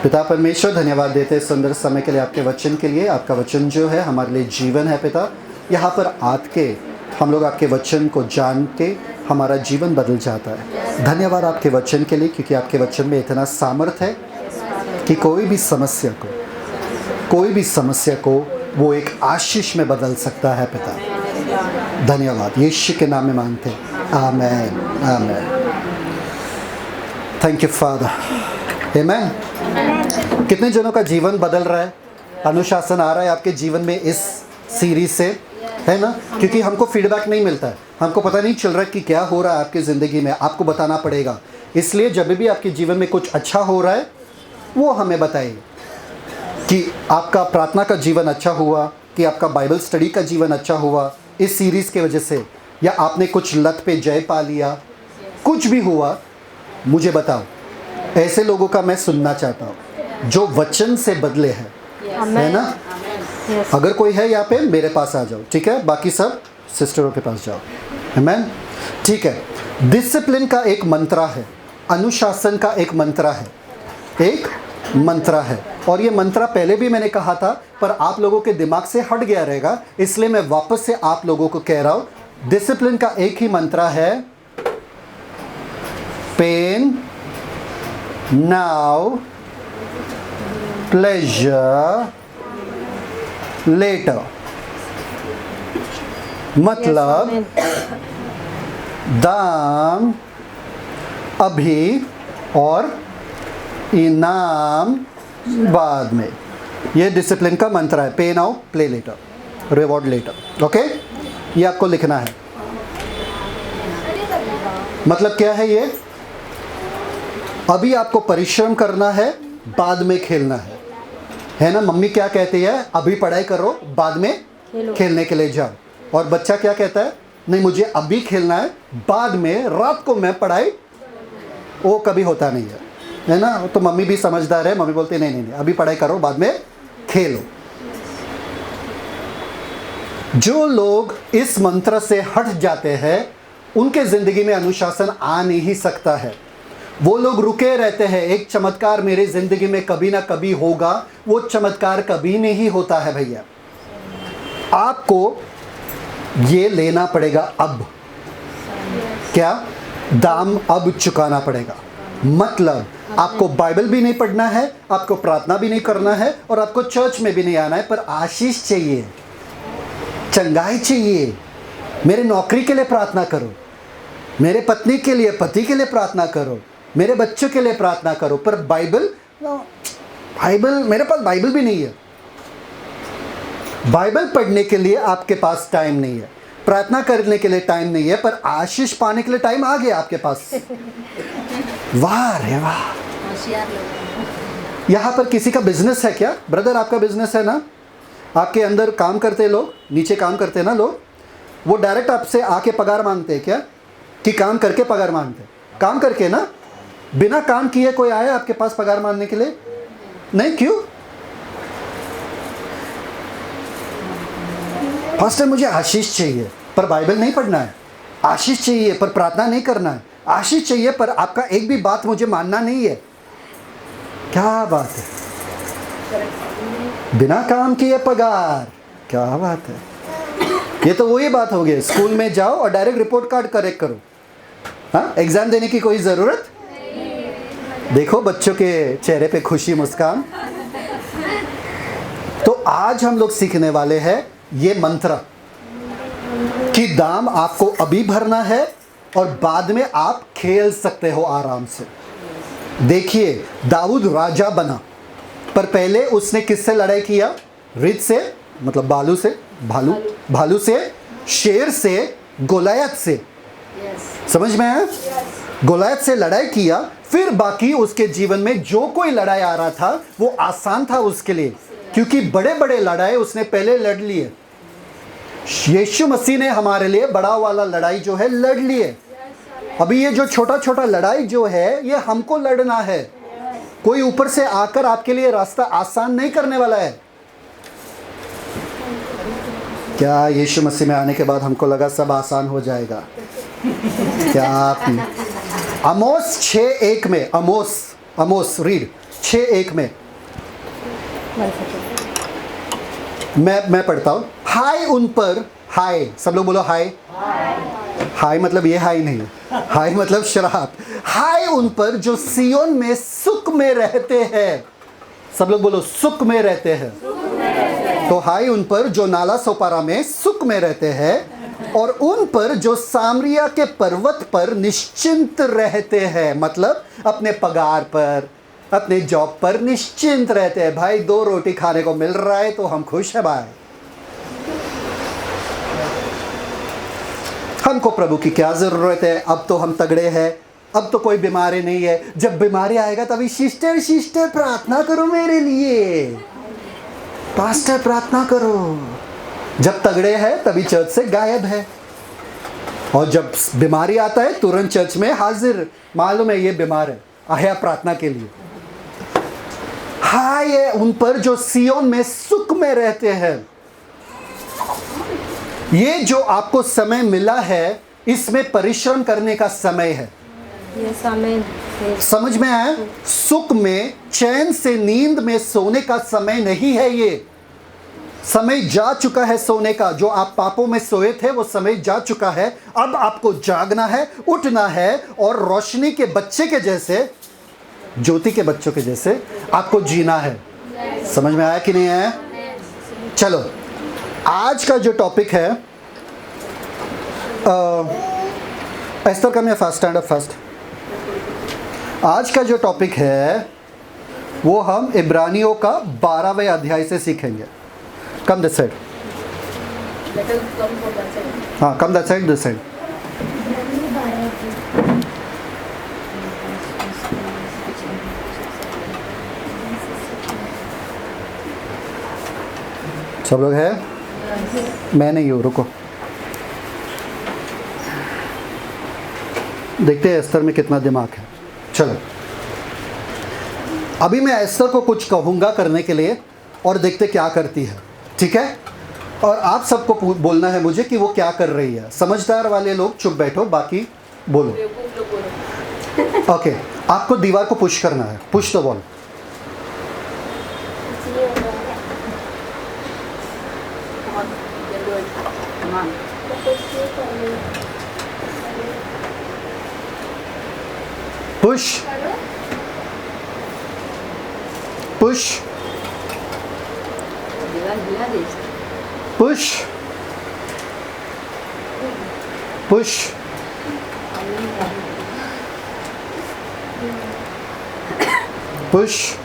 पिता परमेश्वर, धन्यवाद देते हैं सुंदर समय के लिए, आपके वचन के लिए। आपका वचन जो है हमारे लिए जीवन है पिता। यहाँ पर आके हम लोग आपके वचन को जान के हमारा जीवन बदल जाता है। धन्यवाद आपके वचन के लिए, क्योंकि आपके वचन में इतना सामर्थ है कि कोई भी समस्या को वो एक आशीष में बदल सकता है पिता। धन्यवाद, यीशु के नाम में मांगते हैं, आमेन आमेन। थैंक यू फादर, आमेन। कितने जनों का जीवन बदल रहा है, अनुशासन आ रहा है आपके जीवन में इस सीरीज से, है ना? क्योंकि हमको फीडबैक नहीं मिलता है, हमको पता नहीं चल रहा है कि क्या हो रहा है आपकी ज़िंदगी में, आपको बताना पड़ेगा। इसलिए जब भी आपके जीवन में कुछ अच्छा हो रहा है वो हमें बताइए, कि आपका प्रार्थना का जीवन अच्छा हुआ, कि आपका बाइबल स्टडी का जीवन अच्छा हुआ इस सीरीज़ के वजह से, या आपने कुछ लत पे जय पा लिया, कुछ भी हुआ मुझे बताओ। ऐसे लोगों का मैं सुनना चाहता हूँ जो वचन से बदले हैं, है ना? अगर कोई है यहाँ पे मेरे पास आ जाओ, ठीक है? बाकी सब सिस्टरों के पास जाओ, आमेन। ठीक है, डिसिप्लिन का एक मंत्रा है, अनुशासन का एक मंत्रा है, और ये मंत्रा पहले भी मैंने कहा था पर आप लोगों के दिमाग से हट गया रहेगा, इसलिए मैं वापस से आप लोगों को कह रहा हूँ। डिसिप्लिन का एक ही मंत्रा है, पेन नाउ प्लेजर लेटर। मतलब दाम अभी और इनाम बाद में। ये डिसिप्लिन का मंत्र है, pay now play later, reward later. Okay, ये आपको लिखना है। मतलब क्या है ये? अभी आपको परिश्रम करना है, बाद में खेलना है ना? मम्मी क्या कहती है? अभी पढ़ाई करो, बाद में खेलने के लिए जाओ। और बच्चा क्या कहता है? नहीं, मुझे अभी खेलना है, बाद में रात को मैं पढ़ाई। वो कभी होता नहीं है ना? तो मम्मी भी समझदार है, मम्मी बोलती है नहीं, अभी पढ़ाई करो, बाद में खेलो। जो लोग इस मंत्र से हट जाते हैं उनके जिंदगी में अनुशासन आ नहीं सकता है। वो लोग रुके रहते हैं, एक चमत्कार मेरे जिंदगी में कभी ना कभी होगा, वो चमत्कार कभी नहीं होता है भैया। आपको ये लेना पड़ेगा अब। क्या? दाम अब चुकाना पड़ेगा। मतलब आपको बाइबल भी नहीं पढ़ना है, आपको प्रार्थना भी नहीं करना है, और आपको चर्च में भी नहीं आना है, पर आशीष चाहिए, चंगाई चाहिए। मेरे नौकरी के लिए प्रार्थना करो, मेरे पत्नी के लिए, पति के लिए प्रार्थना करो, मेरे बच्चों के लिए प्रार्थना करो, पर बाइबल मेरे पास बाइबल भी नहीं है। बाइबल पढ़ने के लिए आपके पास टाइम नहीं है, प्रार्थना करने के लिए टाइम नहीं है, पर आशीष पाने के लिए टाइम आ गया आपके पास। वाह रे वाह। यहाँ पर किसी का बिजनेस है क्या? ब्रदर, आपका बिजनेस है ना? आपके अंदर काम करते लोग, नीचे काम करते हैं ना लोग, वो डायरेक्ट आपसे आके पगार मांगते हैं क्या? कि काम करके पगार मांगते हैं? काम करके ना, बिना काम किए कोई आया आपके पास पगार मांगने के लिए? नहीं, क्यों? फर्स्ट मुझे आशीष चाहिए पर बाइबल नहीं पढ़ना है, आशीष चाहिए पर प्रार्थना नहीं करना है, आशीष चाहिए पर आपका एक भी बात मुझे मानना नहीं है। क्या बात है? बिना काम किए पगार, क्या बात है? ये तो वही बात हो गई, स्कूल में जाओ और डायरेक्ट रिपोर्ट कार्ड करेक्ट करो। हाँ, एग्जाम देने की कोई ज़रूरत? देखो बच्चों के चेहरे पे खुशी, मुस्कान। तो आज हम लोग सीखने वाले हैं ये मंत्र, कि दाम आपको अभी भरना है और बाद में आप खेल सकते हो आराम से। देखिए, दाऊद राजा बना, पर पहले उसने किससे लड़ाई किया? रिद से, मतलब भालू से, शेर से, गोलायत से। समझ में आया? गोलायत से लड़ाई किया, फिर बाकी उसके जीवन में जो कोई लड़ाई आ रहा था वो आसान था उसके लिए, क्योंकि बड़े बड़े लड़ाई उसने पहले लड़ लिए। यीशु मसीह ने हमारे लिए बड़ा वाला लड़ाई जो है लड़ लिए। अभी ये जो छोटा छोटा लड़ाई जो है ये हमको लड़ना है। कोई ऊपर से आकर आपके लिए रास्ता आसान नहीं करने वाला है। क्या यीशु मसीह में आने के बाद हमको लगा सब आसान हो जाएगा? क्या आप? आमोस 6:1 में, आमोस रीड 6:1 में मैं पढ़ता हूँ। हाय उन पर, हाय सब लोग बोलो हाय। हाय मतलब ये हाय नहीं, हाय मतलब शराब। हाय उन पर जो सियोन में सुख में रहते हैं। सब लोग बोलो सुख में रहते हैं। तो हाय उन पर जो नाला सोपारा में सुख में रहते हैं, और उन पर जो सामरिया के पर्वत पर निश्चिंत रहते हैं। मतलब अपने पगार पर, अपने जॉब पर निश्चिंत रहते हैं। भाई 2 रोटी खाने को मिल रहा है तो हम खुश है भाई। हमको प्रभु की क्या जरूरत है, अब तो हम तगड़े हैं, अब तो कोई बीमारी नहीं है। जब बीमारी आएगा तभी सिस्टर सिस्टर प्रार्थना करो मेरे लिए, पास्टर प्रार्थना करो। जब तगड़े हैं तभी चर्च से गायब है, और जब बीमारी आता है तुरंत चर्च में हाजिर। मालूम है ये बीमार है, आया प्रार्थना के लिए। हाय है उन पर जो सियोन में सुख में रहते हैं। ये जो आपको समय मिला है, इसमें परिश्रम करने का समय है। ये समय समझ में आया? सुख में, चैन से नींद में सोने का समय नहीं है। ये समय जा चुका है सोने का। जो आप पापों में सोए थे वो समय जा चुका है। अब आपको जागना है, उठना है, और रोशनी के बच्चे के जैसे, ज्योति के बच्चों के जैसे आपको जीना है। समझ में आया कि नहीं आया? चलो, आज का जो टॉपिक है, एस्तर कम या फास्ट, स्टैंड अप फास्ट। आज का जो टॉपिक है वो हम इब्रानियों का 12वें अध्याय से सीखेंगे। कम दिस साइड, हाँ come this side, this side. सब लोग हैं? मैं नहीं हूँ, रुको। देखते हैं एस्तर में कितना दिमाग है। चलो, अभी मैं एस्तर को कुछ कहूँगा करने के लिए, और देखते क्या करती है, ठीक है? और आप सबको बोलना है मुझे कि वो क्या कर रही है। समझदार वाले लोग चुप बैठो, बाकी बोलो। ओके, आपको दीवार को पुश करना है। Push the ball. Push push push push push.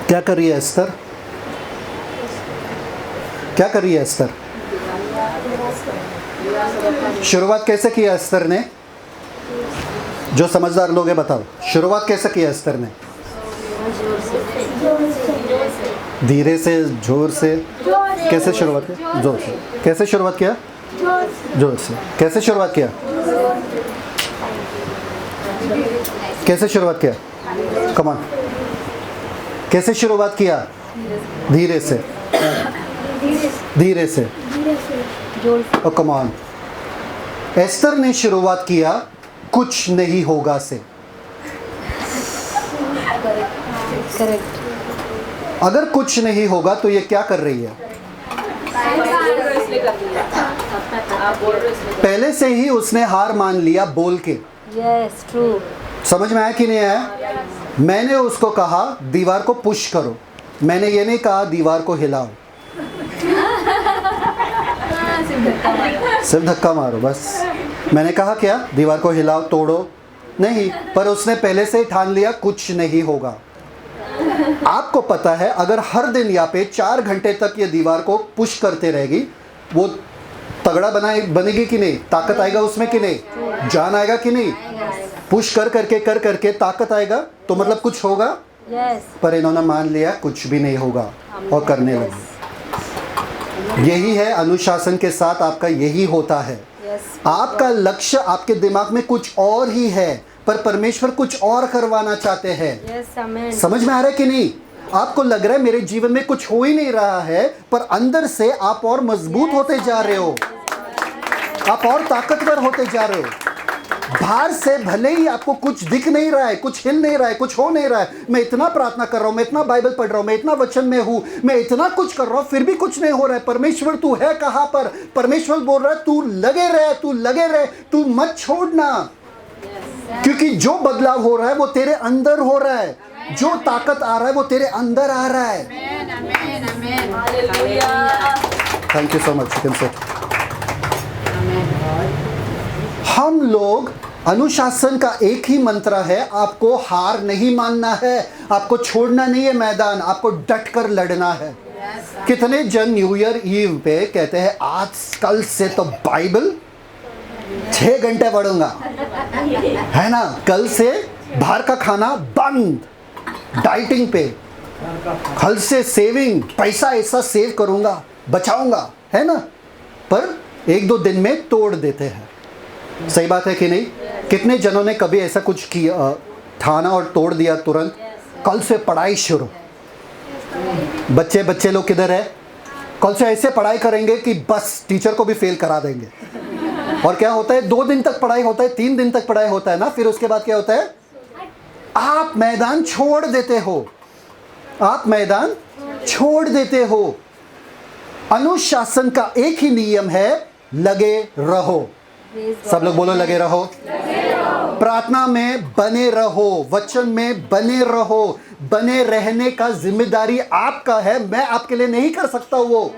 क्या कर रही है एस्तर? क्या कर रही है एस्तर? शुरुआत कैसे किया एस्तर ने? जो समझदार लोग हैं बताओ, शुरुआत कैसे किया एस्तर ने? धीरे से, जोर से। कैसे शुरुआत किया? जोर से। कैसे शुरुआत किया? जोर से। कैसे शुरुआत किया? कैसे शुरुआत किया? Come on. कैसे शुरुआत किया? धीरे से, धीरे से। और कम ऑन। एस्तर ने शुरुआत किया कुछ नहीं होगा से। करेक्ट। अगर कुछ नहीं होगा तो ये क्या कर रही है? पहले से ही उसने हार मान लिया बोल के। Yes, true. समझ में आया कि नहीं आया? मैंने उसको कहा दीवार को पुश करो, मैंने ये नहीं कहा दीवार को हिलाओ। सिर्फ धक्का मारो बस। मैंने कहा क्या? दीवार को हिलाओ, तोड़ो नहीं। पर उसने पहले से ही ठान लिया कुछ नहीं होगा। आपको पता है अगर हर दिन यहाँ पे 4 घंटे तक ये दीवार को पुश करते रहेगी, वो तगड़ा बनेगी कि नहीं? ताकत आएगा उसमें कि नहीं? जान आएगा कि नहीं? पुश कर करके ताकत आएगा, तो मतलब कुछ होगा। पर इन्होंने मान लिया कुछ भी नहीं होगा और करने लगे। यही है अनुशासन के साथ, आपका यही होता है। आपका लक्ष्य आपके दिमाग में कुछ और ही है, पर परमेश्वर कुछ और करवाना चाहते हैं। समझ में आ रहा है कि नहीं? आपको लग रहा है मेरे जीवन में कुछ हो ही नहीं रहा है, पर अंदर से आप और मजबूत होते जा रहे हो, आप और ताकतवर होते जा रहे हो। बाहर से भले ही आपको कुछ दिख नहीं रहा है, कुछ हिल नहीं रहा है, कुछ हो नहीं रहा है, मैं इतना प्रार्थना कर रहा हूँ, मैं इतना बाइबल पढ़ रहा हूँ, मैं इतना वचन में हूँ, मैं इतना कुछ कर रहा हूँ, फिर भी कुछ नहीं हो रहा है। परमेश्वर तू है कहाँ पर? परमेश्वर बोल रहा है तू लगे रहे, तू लगे रहे, तू मत छोड़ना, क्योंकि जो बदलाव हो रहा है वो तेरे अंदर हो रहा है, जो ताकत आ रहा है वो तेरे अंदर आ रहा है। Thank you so much. हम लोग अनुशासन का एक ही मंत्र है, आपको हार नहीं मानना है, आपको छोड़ना नहीं है मैदान, आपको डट कर लड़ना है। कितने जन न्यू ईयर ईव पे कहते हैं आज कल से तो बाइबल 6 घंटे पढ़ूंगा, है ना, कल से बाहर का खाना बंद, डाइटिंग पे, कल से सेविंग, पैसा ऐसा सेव करूंगा, बचाऊंगा, है ना, पर 1-2 दिन में तोड़ देते हैं। सही बात है कि नहीं? कितने जनों ने कभी ऐसा कुछ किया, ठाना और तोड़ दिया तुरंत? कल से पढ़ाई शुरू। बच्चे लोग किधर है? कल से ऐसे पढ़ाई करेंगे कि बस टीचर को भी फेल करा देंगे। और क्या होता है? 2 दिन तक पढ़ाई होता है, 3 दिन तक पढ़ाई होता है ना, फिर उसके बाद क्या होता है? आप मैदान छोड़ देते हो, आप मैदान छोड़ देते हो। अनुशासन का एक ही नियम है, लगे रहो। सब लोग बोलो लगे रहो। प्रार्थना में बने रहो, वचन में बने रहो। बने रहने का जिम्मेदारी आपका है, मैं आपके लिए नहीं कर सकता वो।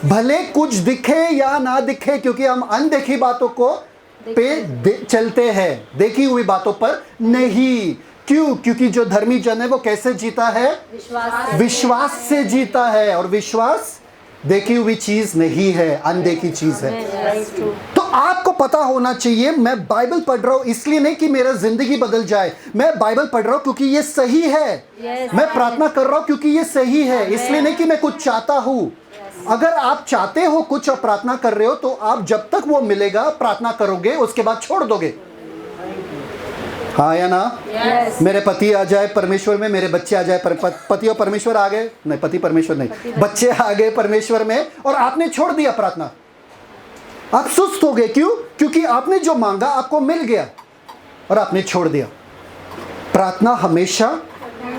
भले कुछ दिखे या ना दिखे, क्योंकि हम अनदेखी बातों को पे चलते हैं, देखी हुई बातों पर नहीं। क्यों? क्योंकि जो धर्मी जन है वो कैसे जीता है? विश्वास से जीता है, और विश्वास देखी हुई चीज नहीं है, अनदेखी चीज है। तो आपको पता होना चाहिए, मैं बाइबल पढ़ रहा हूं इसलिए नहीं कि मेरा जिंदगी बदल जाए, मैं बाइबल पढ़ रहा हूं क्योंकि ये सही है। मैं प्रार्थना कर रहा हूं क्योंकि ये सही है, इसलिए नहीं कि मैं कुछ चाहता हूं। अगर आप चाहते हो कुछ और प्रार्थना कर रहे हो, तो आप जब तक वो मिलेगा प्रार्थना करोगे, उसके बाद छोड़ दोगे। हाँ या ना? मेरे पति आ जाए परमेश्वर में, मेरे बच्चे आ जाए, पति और परमेश्वर आ गए, नहीं पति परमेश्वर नहीं, बच्चे आ गए परमेश्वर में, और आपने छोड़ दिया प्रार्थना, आप सुस्त हो गए। क्यों? क्योंकि आपने जो मांगा आपको मिल गया और आपने छोड़ दिया। प्रार्थना हमेशा,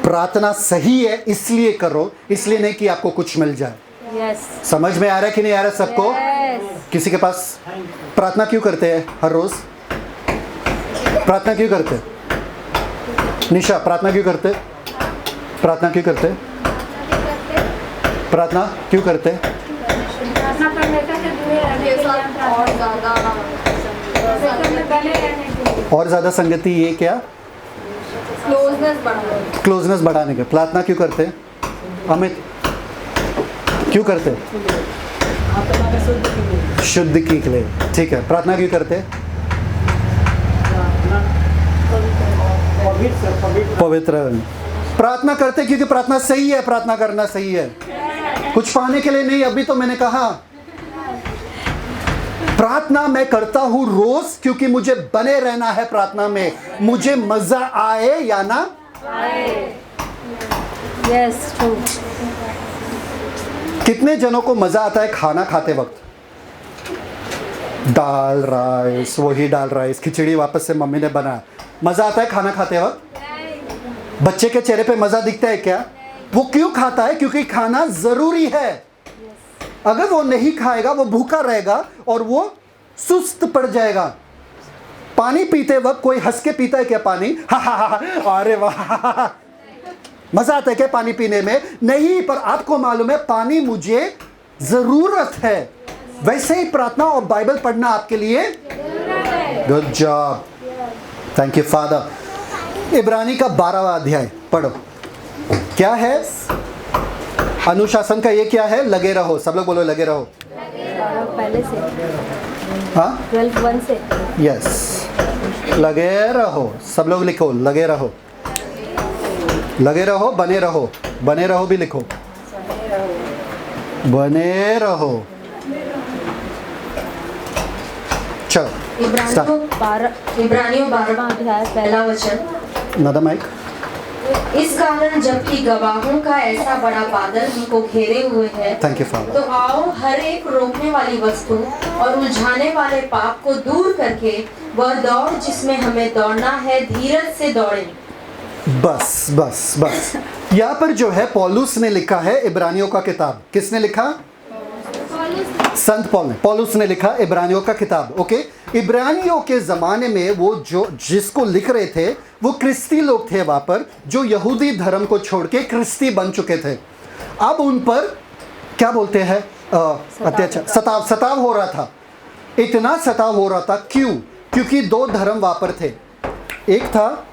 प्रार्थना सही है इसलिए करो, इसलिए नहीं कि आपको कुछ मिल जाए। समझ में आ रहा है कि नहीं आ रहा सबको? किसी के पास प्रार्थना क्यों करते हैं हर रोज? प्रार्थना क्यों करते? निशा प्रार्थना क्यों करते? प्रार्थना क्यों करते? प्रार्थना क्यों करते? और ज़्यादा संगति, ये क्या? क्लोजनेस बढ़ाने के। प्रार्थना क्यों करते? अमित क्यों करते? शुद्ध की के लिए। ठीक है। प्रार्थना क्यों करते? पवित्र। प्रार्थना करते क्योंकि प्रार्थना सही है, प्रार्थना करना सही है, कुछ पाने के लिए नहीं। अभी तो मैंने कहा प्रार्थना मैं करता हूं रोज क्योंकि मुझे बने रहना है प्रार्थना में, मुझे मजा आए या ना आए। Yes, true. कितने जनों को मजा आता है खाना खाते वक्त? दाल राइस, वही दाल राइस, खिचड़ी वापस से मम्मी ने बनाया, मजा आता है खाना खाते वक्त? बच्चे के चेहरे पे मजा दिखता है क्या? वो क्यों खाता है? क्योंकि खाना जरूरी है। अगर वो नहीं खाएगा वो भूखा रहेगा और वो सुस्त पड़ जाएगा। पानी पीते वक्त कोई हंस के पीता है क्या पानी? हा हा हा, अरे वाह, मजा आता है क्या पानी पीने में? नहीं, पर आपको मालूम है पानी मुझे जरूरत है। वैसे ही प्रार्थना और बाइबल पढ़ना आपके लिए good job, thank you father. इब्रानी का 12वां अध्याय पढ़ो। क्या है अनुशासन का? ये क्या है? लगे रहो। सब लोग बोलो लगे रहो। पहले से, हाँ 12:1 से। यस, लगे रहो। सब लोग लिखो लगे रहो, लगे रहो, बने रहो, बने रहो भी लिखो, बने रहो। चलो इब्रानियों 12वां अध्याय पहला वचन। नदा माइक। इस कारण जबकि गवाहों का ऐसा बड़ा बादल हमको घेरे हुए है, थैंक यू फादर। तो आओ हर एक रोकने वाली वस्तु और उलझाने वाले पाप को दूर करके वह दौड़ जिसमें हमें दौड़ना है, धीरज से दौड़ें। बस बस बस। यहाँ पर जो है पौलुस ने लिखा है इब्रानियों का किताब। किसने लिखा? संत पौल ने। पौलुस ने लिखा इब्रानियों का किताब। ओके, इब्रानियों के ज़माने में वो जो जिसको लिख रहे थे वो क्रिस्ती लोग थे वहाँ पर, जो यहूदी धर्म को छोड़ के क्रिस्ती बन चुके थे। अब उन पर क्या बोलते हैं, अत्याचार, सताव हो रहा था। इतना सताव हो रहा था, क्यों? क्योंकि दो धर्म वहाँ पर थे। एक था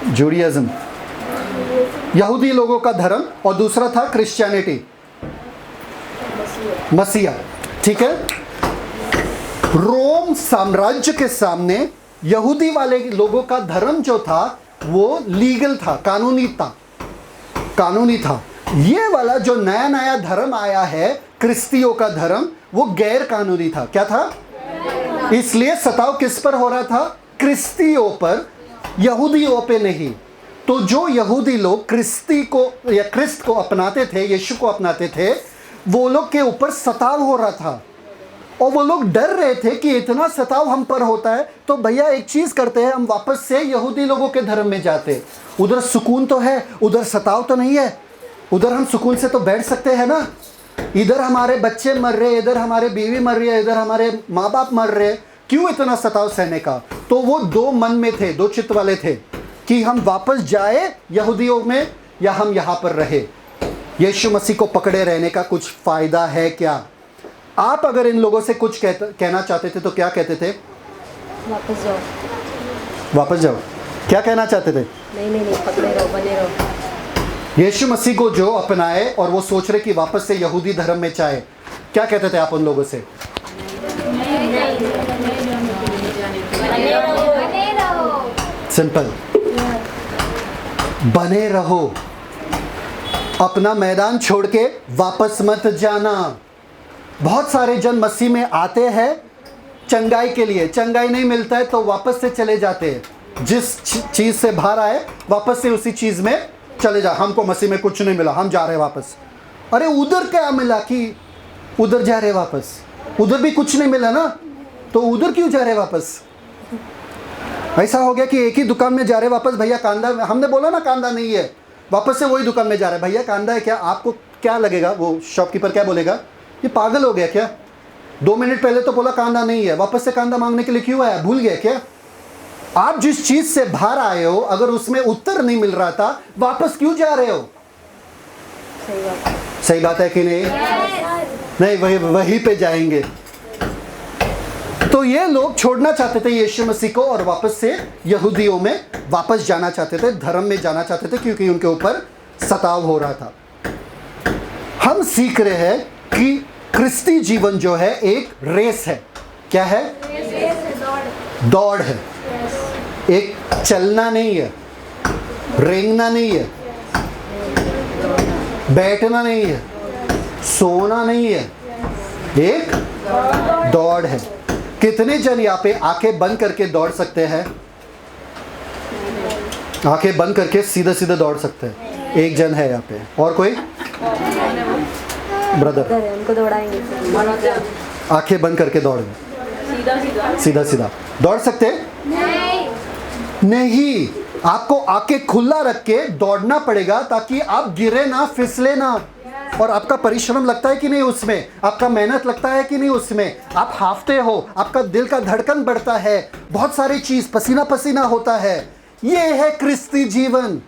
जूडियज्म, यहूदी लोगों का धर्म, और दूसरा था क्रिश्चियनिटी, मसीहा। ठीक है, रोम साम्राज्य के सामने यहूदी वाले लोगों का धर्म जो था वो लीगल था, कानूनी था। ये वाला जो नया नया धर्म आया है क्रिस्तियों का धर्म, वो गैर कानूनी था। क्या था? इसलिए सताव किस पर हो रहा था? क्रिस्तियों पर, यहूदियों पे नहीं। तो जो यहूदी लोग क्रिस्ती को या क्रिस्त को अपनाते थे, यीशु को अपनाते थे, वो लोग के ऊपर सताव हो रहा था और वो लोग डर रहे थे कि इतना सताव हम पर होता है तो भैया एक चीज़ करते हैं, हम वापस से यहूदी लोगों के धर्म में जाते। उधर सुकून तो है, उधर सताव तो नहीं है। उधर हम सुकून से तो बैठ सकते हैं ना। इधर हमारे बच्चे मर रहे, इधर हमारे बीवी मर रही है, इधर हमारे माँ बाप मर रहे, क्यों इतना सताव सहने का? तो वो दो मन में थे, दो चित्त वाले थे कि हम वापस जाए यहूदियों में या हम यहाँ पर रहे। यीशु मसीह को पकड़े रहने का कुछ फ़ायदा है क्या? आप अगर इन लोगों से कुछ कहना चाहते थे तो क्या कहते थे? वापस जाओ। वापस जाओ। क्या कहना चाहते थे? नहीं, पकड़े रहो, बने रहो। यीशु मसीह को जो अपनाए और वो सोच रहे कि वापस से यहूदी धर्म में चाहे, क्या कहते थे आप उन लोगों से? सिंपल, बने रहो, अपना मैदान छोड़ के वापस मत जाना। बहुत सारे जन मसीह में आते हैं चंगाई के लिए, चंगाई नहीं मिलता है तो वापस से चले जाते हैं। जिस चीज़ से बाहर आए वापस से उसी चीज़ में चले जा। हमको मसीह में कुछ नहीं मिला, हम जा रहे वापस। अरे उधर क्या मिला कि उधर जा रहे वापस? उधर भी कुछ नहीं मिला ना, तो उधर क्यों जा रहे वापस? ऐसा हो गया कि एक ही दुकान में जा रहे वापस, भैया कांदा, हमने बोला ना कांदा नहीं है, वापस से वही दुकान में जा रहे, भैया कांदा है क्या? आपको क्या लगेगा? वो शॉपकीपर क्या बोलेगा? ये पागल हो गया क्या? 2 मिनट पहले तो बोला कांदा नहीं है, वापस से कांदा मांगने के लिए क्यों आया? भूल गया क्या? आप जिस चीज से बाहर आए हो, अगर उसमें उत्तर नहीं मिल रहा था, वापस क्यों जा रहे हो? सही बात है कि नहीं? नहीं, वही पे जाएंगे। तो ये लोग छोड़ना चाहते थे यीशु मसीह को और वापस से यहूदियों में वापस जाना चाहते थे, धर्म में जाना चाहते थे, क्योंकि उनके ऊपर सताव हो रहा था। हम सीख रहे हैं कि क्रिस्ती जीवन जो है एक रेस है। क्या है? दौड़ है। एक चलना नहीं है, रेंगना नहीं है, बैठना नहीं है, सोना नहीं है, एक दौड़ है। कितने जन यहाँ पे आंखें बंद करके दौड़ सकते हैं? आंखें बंद करके सीधे सीधे दौड़ सकते हैं? एक जन है यहाँ पे। और कोई? ब्रदर, उनको दौड़ाएंगे। आंखें बंद करके दौड़ेंगे, सीधा सीधा दौड़ सकते हैं? नहीं, आपको आंखें खुला रख के दौड़ना पड़ेगा ताकि आप गिरे ना, फिसले ना। और आपका परिश्रम लगता है कि नहीं उसमें? आपका मेहनत लगता है कि नहीं उसमें? आप हाफते हो, आपका दिल का धड़कन बढ़ता है, बहुत सारी चीज, पसीना पसीना होता है। ये है क्रिस्ती जीवन।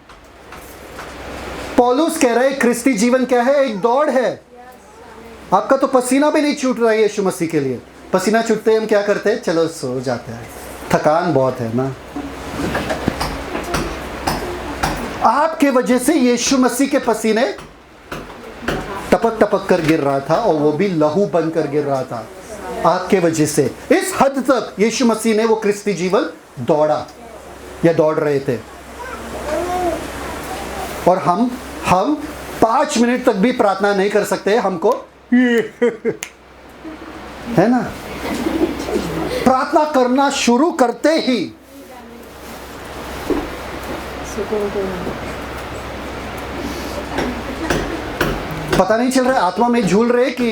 पौलुस कह रहे हैं क्रिस्ती जीवन क्या है? एक दौड़ है। आपका तो पसीना भी नहीं छूट रहा है यीशु मसीह के लिए। पसीना छूटते हैं हम क्या करते हैं? चलो सो जाते हैं, थकान बहुत है ना। आपके वजह से यीशु मसीह के पसीने टपक टपक कर गिर रहा था और वो भी लहू बनकर गिर रहा था आपके वजह से। इस हद तक यीशु मसीह ने वो क्रिस्ती जीवन दौड़ा या दौड़ रहे थे। और हम 5 मिनट तक भी प्रार्थना नहीं कर सकते, हमको है ना। प्रार्थना करना शुरू करते ही सुकून की पता नहीं चल रहा है आत्मा में झूल रहे कि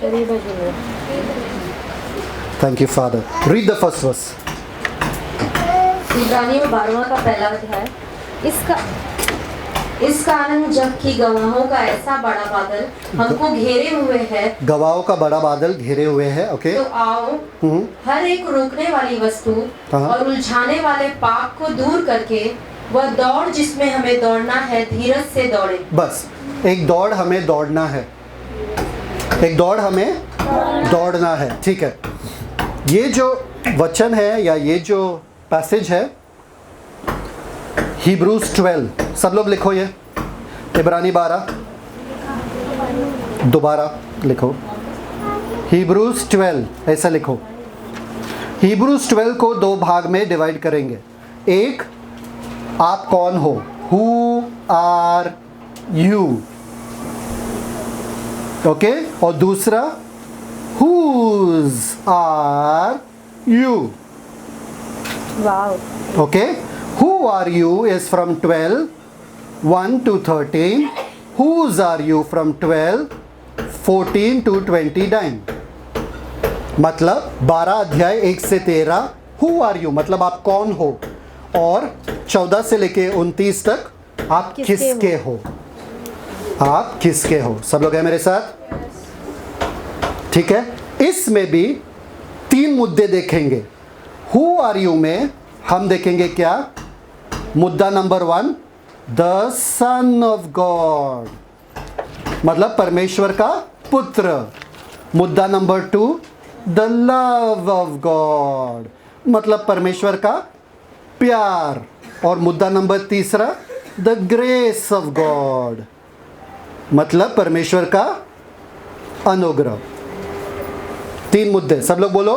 शरीर में जुड़े। Thank you father. Read the first verse. इब्रानियों 12वां का पहला अध्याय। इसका आनंद जबकि गवाहों का ऐसा बड़ा बादल हमको घेरे हुए है, गवाहों का बड़ा बादल घेरे हुए है। ओके, तो आओ हर एक रोकने वाली वस्तु हाँ। और उलझाने वाले पाप को दूर करके वह दौड़ जिसमें हमें दौड़ना है धीरज से दौड़े। बस एक दौड़ हमें दौड़ना है, एक दौड़ हमें दौड़ना है। ठीक है, ये जो वचन है या ये जो पैसेज है हिब्रूज 12, सब लोग लिखो ये। इब्रानी 12 दोबारा लिखो। हिब्रूज 12 ऐसा लिखो। हिब्रूज 12 को दो भाग में डिवाइड करेंगे। एक, आप कौन हो, हु आर यू, ओके, और दूसरा who are you. Wow. Okay, who are you is from 12, 1 to 13. Whose are you from 12, 14 to 29. मतलब 12 अध्याय 1 से 13 Who are you मतलब आप कौन हो, और 14 से लेके 29 तक आप किसके हो, आप किसके हो। सब लोग हैं मेरे साथ? ठीक है, इसमें भी 3 मुद्दे देखेंगे। Who are you में हम देखेंगे क्या? मुद्दा number 1, the sun of God मतलब परमेश्वर का पुत्र। मुद्दा number 2, the love of God मतलब परमेश्वर का प्यार। और मुद्दा number 3, the grace of God मतलब परमेश्वर का अनुग्रह। 3 मुद्दे, सब लोग बोलो।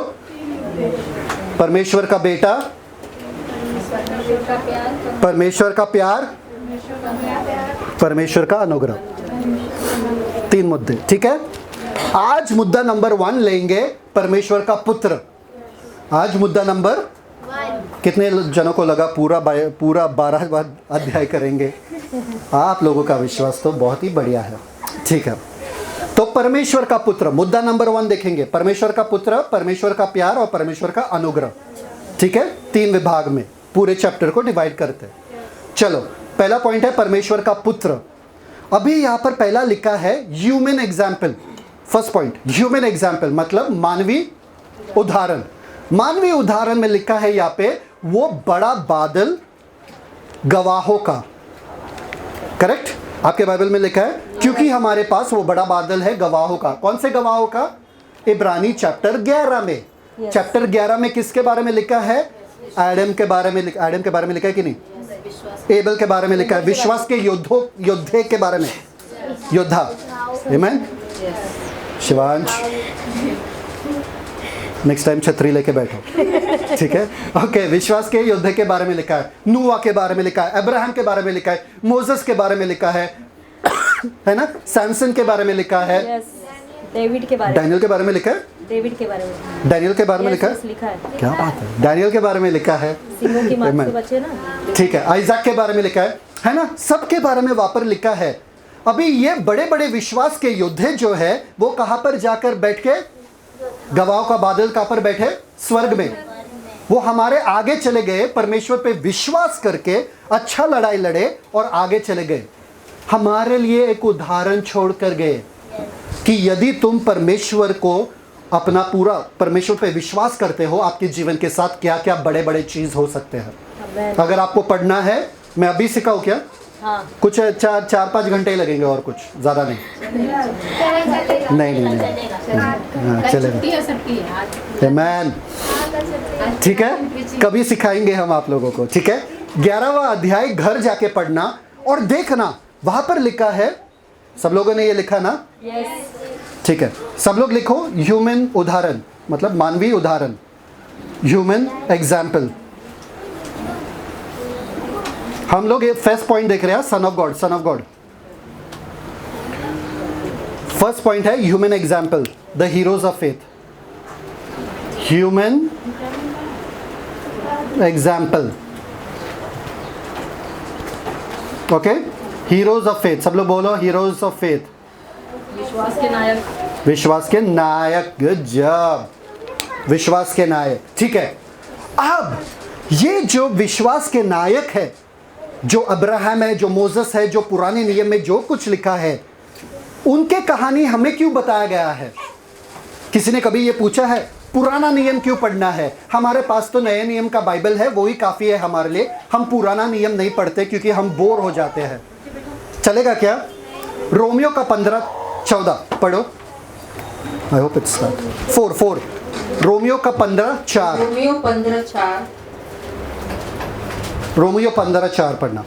परमेश्वर का बेटा, परमेश्वर का प्यार, परमेश्वर का अनुग्रह। 3 मुद्दे, ठीक है। आज मुद्दा नंबर 1 लेंगे, परमेश्वर का पुत्र। आज मुद्दा नंबर 1। कितने जनों को लगा पूरा 12 अध्याय करेंगे? आप लोगों का विश्वास तो बहुत ही बढ़िया है। ठीक है, तो परमेश्वर का पुत्र मुद्दा नंबर 1 देखेंगे। परमेश्वर का पुत्र, परमेश्वर का प्यार और परमेश्वर का अनुग्रह। ठीक है, 3 विभाग में पूरे चैप्टर को डिवाइड करते हैं। चलो, पहला पॉइंट है परमेश्वर का पुत्र। अभी यहां पर पहला लिखा है human example. First point human example मतलब मानवीय उदाहरण। मानवीय उदाहरण में लिखा है यहाँ पे वो बड़ा बादल गवाहों का। करेक्ट, आपके बाइबल में लिखा है क्योंकि हमारे पास वो बड़ा बादल है गवाहों का। कौन से गवाहों का? इब्रानी चैप्टर 11 में। चैप्टर 11 में किसके बारे में लिखा है? एडम के बारे में। एडम के बारे में लिखा है कि नहीं? एबल के बारे में लिखा है। विश्वास के योद्धे के बारे में, योद्धा। आमीन। शिवांश, नेक्स्ट टाइम छतरी लेके बैठो, ठीक है। ओके, विश्वास के योद्धे के बारे में लिखा है। नूआ के बारे में लिखा है, अब्राहम के बारे में लिखा है, मोसेस के बारे में लिखा है ना, सैमसन के बारे में लिखा है, डेविड के बारे में, डैनियल के बारे में लिखा है, डेविड के बारे में, डैनियल के बारे में लिखा है। क्या बात है, डैनियल के बारे में लिखा है, सिंहों की मांस के बच्चे ना, ठीक है। आइजैक के बारे में लिखा है ना, सबके बारे में वहां पर लिखा है। अभी ये बड़े बड़े विश्वास के योद्धे जो है वो कहां पर जाकर बैठ के, गवाहों का बादल कहां पर बैठे? स्वर्ग में। वो हमारे आगे चले गए, परमेश्वर पे विश्वास करके अच्छा लड़ाई लड़े और आगे चले गए। हमारे लिए एक उदाहरण छोड़ कर गए कि यदि तुम परमेश्वर को अपना पूरा परमेश्वर पे विश्वास करते हो, आपके जीवन के साथ क्या क्या बड़े बड़े चीज हो सकते हैं। अगर आपको पढ़ना है, मैं अभी सिखाऊं क्या? हाँ। कुछ 4-5 घंटे ही लगेंगे और कुछ ज़्यादा नहीं। नहीं चलेगा। मैन, ठीक है, कभी सिखाएंगे हम आप लोगों को, ठीक है। 11वां अध्याय घर जाके पढ़ना और देखना, वहां पर लिखा है। सब लोगों ने ये लिखा ना? ठीक है, सब लोग लिखो ह्यूमन उदाहरण मतलब मानवीय उदाहरण, ह्यूमन एग्जाम्पल। हम लोग ये फर्स्ट पॉइंट देख रहे हैं, son of God. Son of God first point है human example, the heroes of faith. Human example. Okay, heroes of faith, सब लोग बोलो हीरोज ऑफ फेथ। विश्वास के नायक। विश्वास के नायक, गुड जॉब, विश्वास के नायक। ठीक है, अब ये जो विश्वास के नायक है, जो अब्राहम है, जो मोसेस है, जो पुराने नियम में जो कुछ लिखा है, उनके कहानी हमें क्यों बताया गया है? किसी ने कभी ये पूछा है पुराना नियम क्यों पढ़ना है? हमारे पास तो नए नियम का बाइबल है, वही काफ़ी है हमारे लिए। हम पुराना नियम नहीं पढ़ते क्योंकि हम बोर हो जाते हैं। चलेगा क्या? रोमियो का 15:14 पढ़ो। आई होप इट्स 4 रोमियो का 15:4। रोमियो 15:4। रोमियो 15:4 पढ़ना।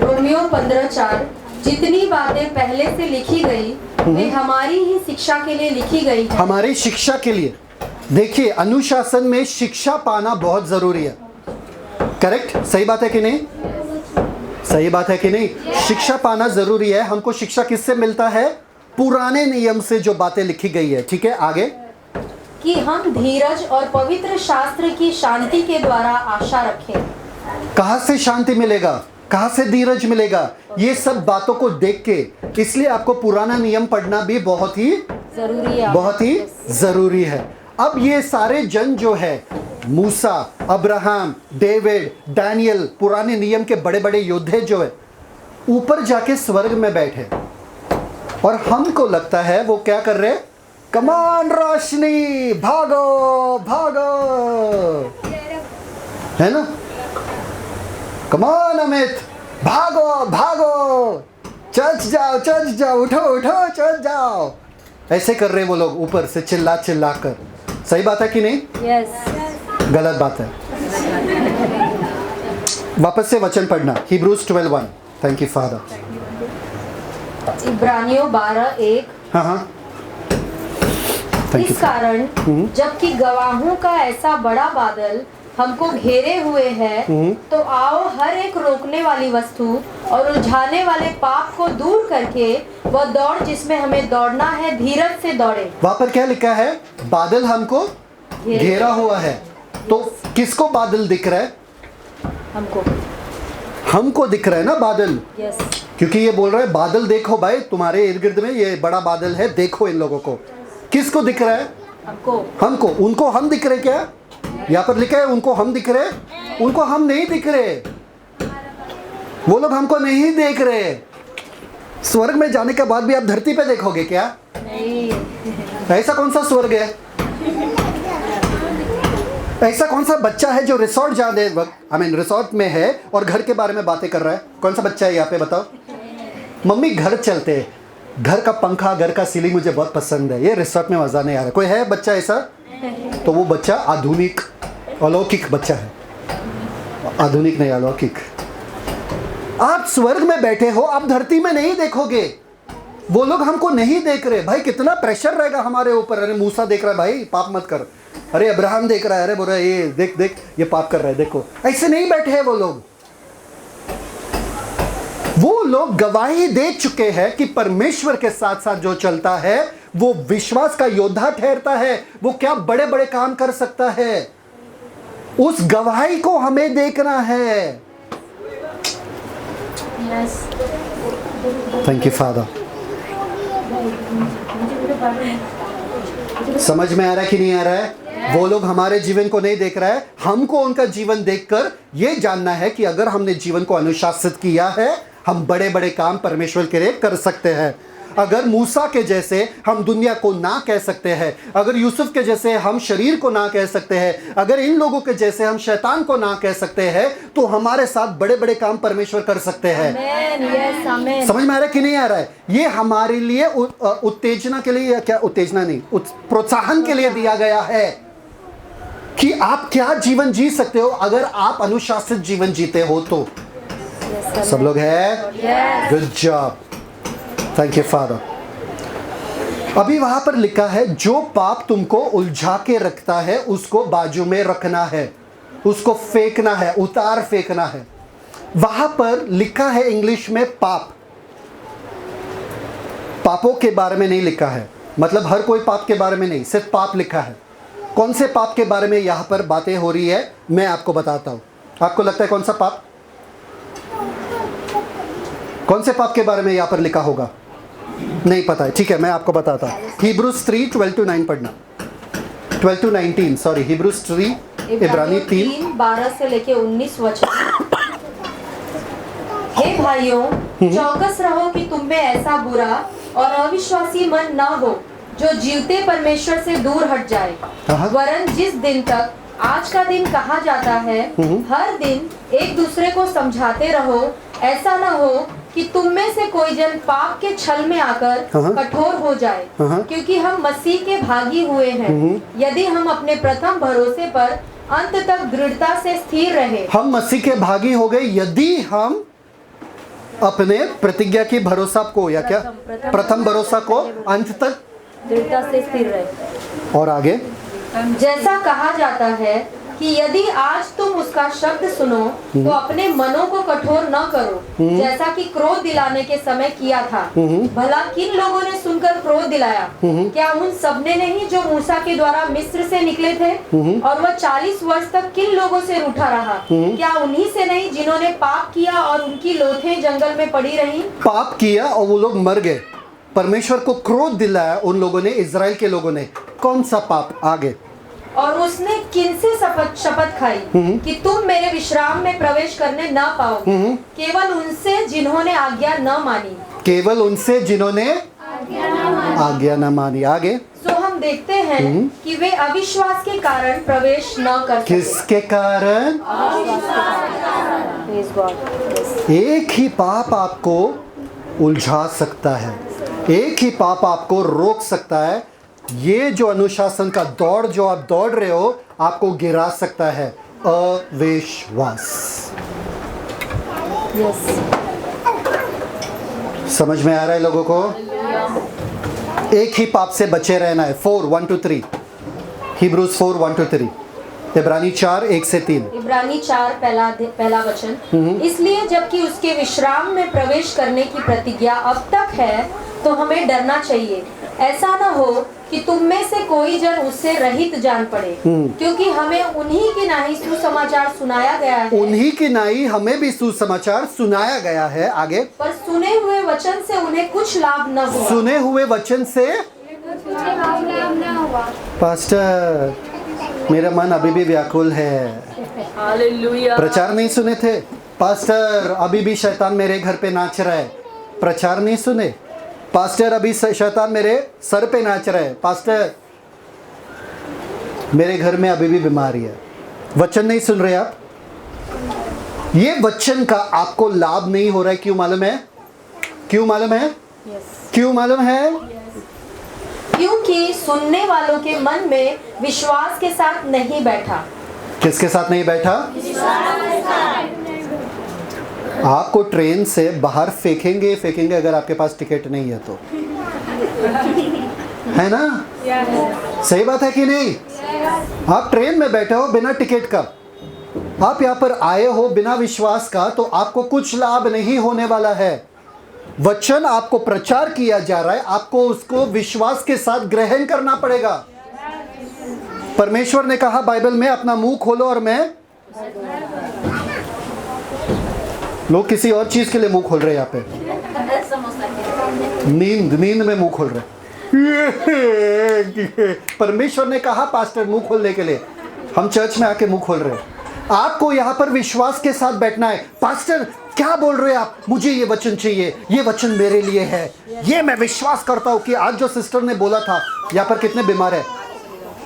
रोमियो 15:4। जितनी बातें पहले से लिखी गई वे हमारी ही शिक्षा के लिए लिखी गई है। हमारी शिक्षा के लिए। देखिए, अनुशासन में शिक्षा पाना बहुत जरूरी है। करेक्ट? सही बात है कि नहीं? सही बात है कि नहीं? शिक्षा पाना जरूरी है। हमको शिक्षा किससे मिलता है? पुराने नियम से जो बातें लिखी गई है। ठीक है, आगे। कि हम धीरज और पवित्र शास्त्र की शांति के द्वारा आशा रखें। कहाँ से शांति मिलेगा? कहाँ से धीरज मिलेगा? ये सब बातों को देख के, इसलिए आपको पुराना नियम पढ़ना भी बहुत ही जरूरी है, बहुत ही जरूरी है। अब ये सारे जन जो है, मूसा, अब्राहम, डेविड, डैनियल, पुराने नियम के बड़े बड़े योद्धे जो है, ऊपर जाके स्वर्ग में बैठे, और हमको लगता है वो क्या कर रहे? कमान रोशनी, भागो भागो, है ना? कमान अमित, भागो भागो, चर्च जाओ, उठो उठो, चर्च जाओ। ऐसे कर रहे वो लोग ऊपर से चिल्ला चिल्ला कर। सही बात है कि नहीं? यस। गलत बात है। वापस से वचन पढ़ना, हिब्रूज 12:1। Thank you father. इब्रानियों 12:1। हाँ, थैंक यू। इस कारण जबकि गवाहों का ऐसा बड़ा बादल हमको घेरे हुए है, तो आओ हर एक रोकने वाली वस्तु और उलझाने वाले पाप को दूर करके वह दौड़ जिसमें हमें दौड़ना है धीरज से दौड़े। वहां पर क्या लिखा है? बादल हमको घेरा हुआ है। तो किसको बादल दिख रहा है? हमको दिख रहा है ना बादल। यस। क्योंकि ये बोल रहा है बादल देखो भाई, तुम्हारे इर्द गिर्द में ये बड़ा बादल है, देखो इन लोगों को। किसको दिख रहा है? हमको। उनको हम दिख रहे क्या? यहाँ पर लिखा है उनको हम दिख रहे, उनको हम नहीं दिख रहे। वो लोग हमको नहीं देख रहे। स्वर्ग में जाने के बाद भी आप धरती पे देखोगे क्या? नहीं। ऐसा कौन सा स्वर्ग है? ऐसा कौन सा बच्चा है जो रिसोर्ट जाने वक्त, रिसोर्ट में है और घर के बारे में बातें कर रहा है? कौन सा बच्चा है यहाँ पे बताओ? मम्मी घर चलते हैं, घर का पंखा, घर का सीलिंग मुझे बहुत पसंद है, ये रिसोर्ट में मजा नहीं आ रहा। कोई है बच्चा ऐसा? तो वो बच्चा आधुनिक, अलौकिक बच्चा है। आधुनिक नहीं, अलौकिक। आप स्वर्ग में बैठे हो, आप धरती में नहीं देखोगे। वो लोग हमको नहीं देख रहे। भाई कितना प्रेशर रहेगा हमारे ऊपर। अरे मूसा देख रहा है, भाई पाप मत कर। अरे अब्राहम देख रहा है, अरे बोल रहा है ये देख देख ये पाप कर रहा है, देखो। ऐसे नहीं बैठे हैं वो लोग। वो लोग गवाही दे चुके हैं कि परमेश्वर के साथ साथ जो चलता है वो विश्वास का योद्धा ठहरता है, वो क्या बड़े बड़े काम कर सकता है। उस गवाही को हमें देखना है। Thank you father. समझ में आ रहा है कि नहीं आ रहा है? वो लोग हमारे जीवन को नहीं देख रहा है, हमको उनका जीवन देखकर ये जानना है कि अगर हमने जीवन को अनुशासित किया है, हम बड़े बड़े काम परमेश्वर के लिए कर सकते हैं। अगर मूसा के जैसे हम दुनिया को ना कह सकते हैं, अगर यूसुफ के जैसे हम शरीर को ना कह सकते हैं, अगर इन लोगों के जैसे हम शैतान को ना कह सकते हैं, तो हमारे साथ बड़े बड़े काम परमेश्वर कर सकते हैं। समझ में आ रहा है कि नहीं आ रहा है? ये हमारे लिए उत्तेजना के लिए, क्या उत्तेजना नहीं, प्रोत्साहन के लिए दिया गया है कि आप क्या जीवन जी सकते हो अगर आप अनुशासित जीवन जीते हो तो। सब लोग है? Good job, thank you father. अभी वहां पर लिखा है जो पाप तुमको उलझा के रखता है उसको बाजू में रखना है, उसको फेंकना है, उतार फेंकना है। वहां पर लिखा है इंग्लिश में पाप, पापों के बारे में नहीं लिखा है। मतलब हर कोई पाप के बारे में नहीं, सिर्फ पाप लिखा है। कौन से पाप के बारे में यहाँ पर बातें हो रही है मैं आपको बताता हूँ। आपको लगता है कौन सा पाप, कौन से पाप के बारे में यहाँ पर लिखा होगा? नहीं पता है, ठीक है मैं आपको बताता हूँ। Hebrews 3:12-9 पढ़ना, 12-19 सॉरी, Hebrews 3 इब्रानी 3:12 से लेके 19 वचन। हे भाइयों, चौकस रहो कि तुम में ऐसा बुरा और अविश्वासी मन न हो जो जीवते परमेश्वर से दूर हट जाए, वरन जिस दिन तक आज का दिन कहा जाता है हर दिन एक दूसरे को समझाते रहो, ऐसा न हो कि तुम में से कोई जन पाप के छल में आकर कठोर हो जाए, क्योंकि हम मसीह के भागी हुए हैं। यदि हम अपने प्रथम भरोसे पर अंत तक दृढ़ता से स्थिर रहे। हम मसीह के भागी हो गए यदि हम अपने प्रतिज्ञा की भरोसा को, या क्या प्रथम भरोसा को अंत तक दृढ़ता से स्थिर रहे। और आगे जैसा कहा जाता है कि यदि आज तुम उसका शब्द सुनो तो अपने मनों को कठोर न करो, जैसा कि क्रोध दिलाने के समय किया था। भला किन लोगों ने सुनकर क्रोध दिलाया? क्या उन सबने नहीं जो मूसा के द्वारा मिस्र से निकले थे? और वह 40 वर्ष तक किन लोगों से रूठा रहा? क्या उन्हीं से नहीं जिन्होंने पाप किया और उनकी लोथें जंगल में पड़ी रही? पाप किया और वो लोग मर गए, परमेश्वर को क्रोध दिलाया उन लोगों ने, इजराइल के लोगों ने। कौन सा पाप? आगे। और उसने किनसे शपथ खाई कि तुम मेरे विश्राम में प्रवेश करने न पाओ? केवल उनसे जिन्होंने आज्ञा न मानी। केवल उनसे जिन्होंने आज्ञा न मानी। आगे। सो हम देखते हैं कि वे अविश्वास के कारण प्रवेश न कर सके। किसके कारण? एक ही पाप आपको उलझा सकता है, एक ही पाप आपको रोक सकता है। ये जो अनुशासन का दौड़ जो आप दौड़ रहे हो आपको गिरा सकता है, अविश्वास। समझ में आ रहा है लोगों को? एक ही पाप से बचे रहना है। 4:1-3 Hebrews 4:1-3 इब्रानी 4:1-3 इब्रानी 4 पहला वचन। इसलिए जबकि उसके विश्राम में प्रवेश करने की प्रतिज्ञा अब तक है तो हमें डरना चाहिए, ऐसा न हो कि तुम में से कोई जन उससे रहित जान पड़े, क्योंकि हमें उन्हीं की नाई सुसमाचार सुनाया गया है। उन्हीं की नाई हमें भी सुसमाचार सुनाया गया है। आगे। पर सुने हुए वचन से उन्हें कुछ लाभ न हुआ। सुने हुए वचन से पास्टर मेरा मन अभी भी व्याकुल है। हालेलुया। प्रचार नहीं सुने थे पास्टर, अभी भी शैतान मेरे घर पे नाच रहा है। प्रचार नहीं सुने पास्टर, अभी शैतान मेरे सर पे नाच रहा है। पास्टर मेरे घर में अभी भी बीमारी है। वचन नहीं सुन रहे आप? ये वचन का आपको लाभ नहीं हो रहा है। क्यों मालूम है? क्यों मालूम है? क्यों मालूम है? क्योंकि सुनने वालों के मन में विश्वास के साथ नहीं बैठा। किसके साथ नहीं बैठा? आपको ट्रेन से बाहर फेंकेंगे अगर आपके पास टिकट नहीं है तो, है ना? सही बात है कि नहीं? आप ट्रेन में बैठे हो बिना टिकट का, आप यहाँ पर आए हो बिना विश्वास का, तो आपको कुछ लाभ नहीं होने वाला है। वचन आपको प्रचार किया जा रहा है, आपको उसको विश्वास के साथ ग्रहण करना पड़ेगा। परमेश्वर ने कहा बाइबल में, अपना मुंह खोलो और मैं। लोग किसी और चीज के लिए मुंह खोल रहे हैं यहाँ पे। नींद में मुंह खोल रहे। परमेश्वर ने कहा पास्टर मुंह खोलने के लिए, हम चर्च में आके मुंह खोल रहे हैं। आपको यहाँ पर विश्वास के साथ बैठना है। पास्टर क्या बोल रहे हैं आप? मुझे ये वचन चाहिए, ये वचन मेरे लिए है। ये मैं विश्वास करता हूँ कि आज जो सिस्टर ने बोला था। यहाँ पर कितने बीमार है?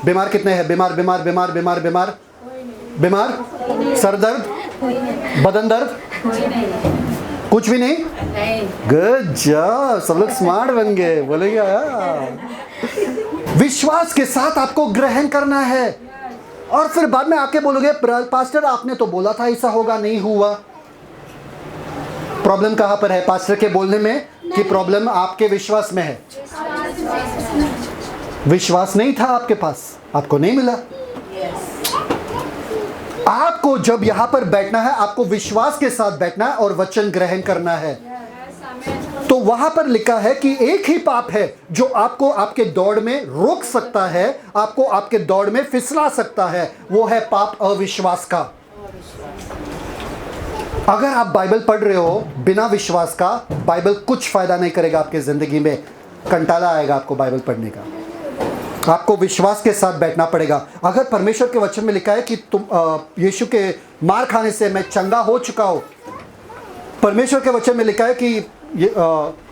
बीमार कितने हैं? बीमार बीमार बीमार बीमार बीमार बीमार, सर दर्द, बदन दर्द, कुछ भी नहीं। गुड जॉब, सब लोग स्मार्ट बन गए। बोलेगा विश्वास के साथ आपको ग्रहण करना है, और फिर बाद में आके बोलोगे पास्टर आपने तो बोला था ऐसा होगा, नहीं हुआ। प्रॉब्लम कहां पर है? पास्टर के बोलने में कि प्रॉब्लम आपके विश्वास में है? विश्वास नहीं था आपके पास, आपको नहीं मिला। आपको जब यहां पर बैठना है, आपको विश्वास के साथ बैठना है और वचन ग्रहण करना है। तो वहां पर लिखा है कि एक ही पाप है जो आपको आपके दौड़ में रोक सकता है, आपको आपके दौड़ में फिसला सकता है, वो है पाप अविश्वास का। अगर आप बाइबल पढ़ रहे हो बिना विश्वास का, बाइबल कुछ फायदा नहीं करेगा आपके जिंदगी में। कंटाला आएगा आपको बाइबल पढ़ने का। आपको विश्वास के साथ बैठना पड़ेगा। अगर परमेश्वर के वचन में लिखा है कि तुम यीशु के मार खाने से मैं चंगा हो चुका हूं, परमेश्वर के वचन में लिखा है कि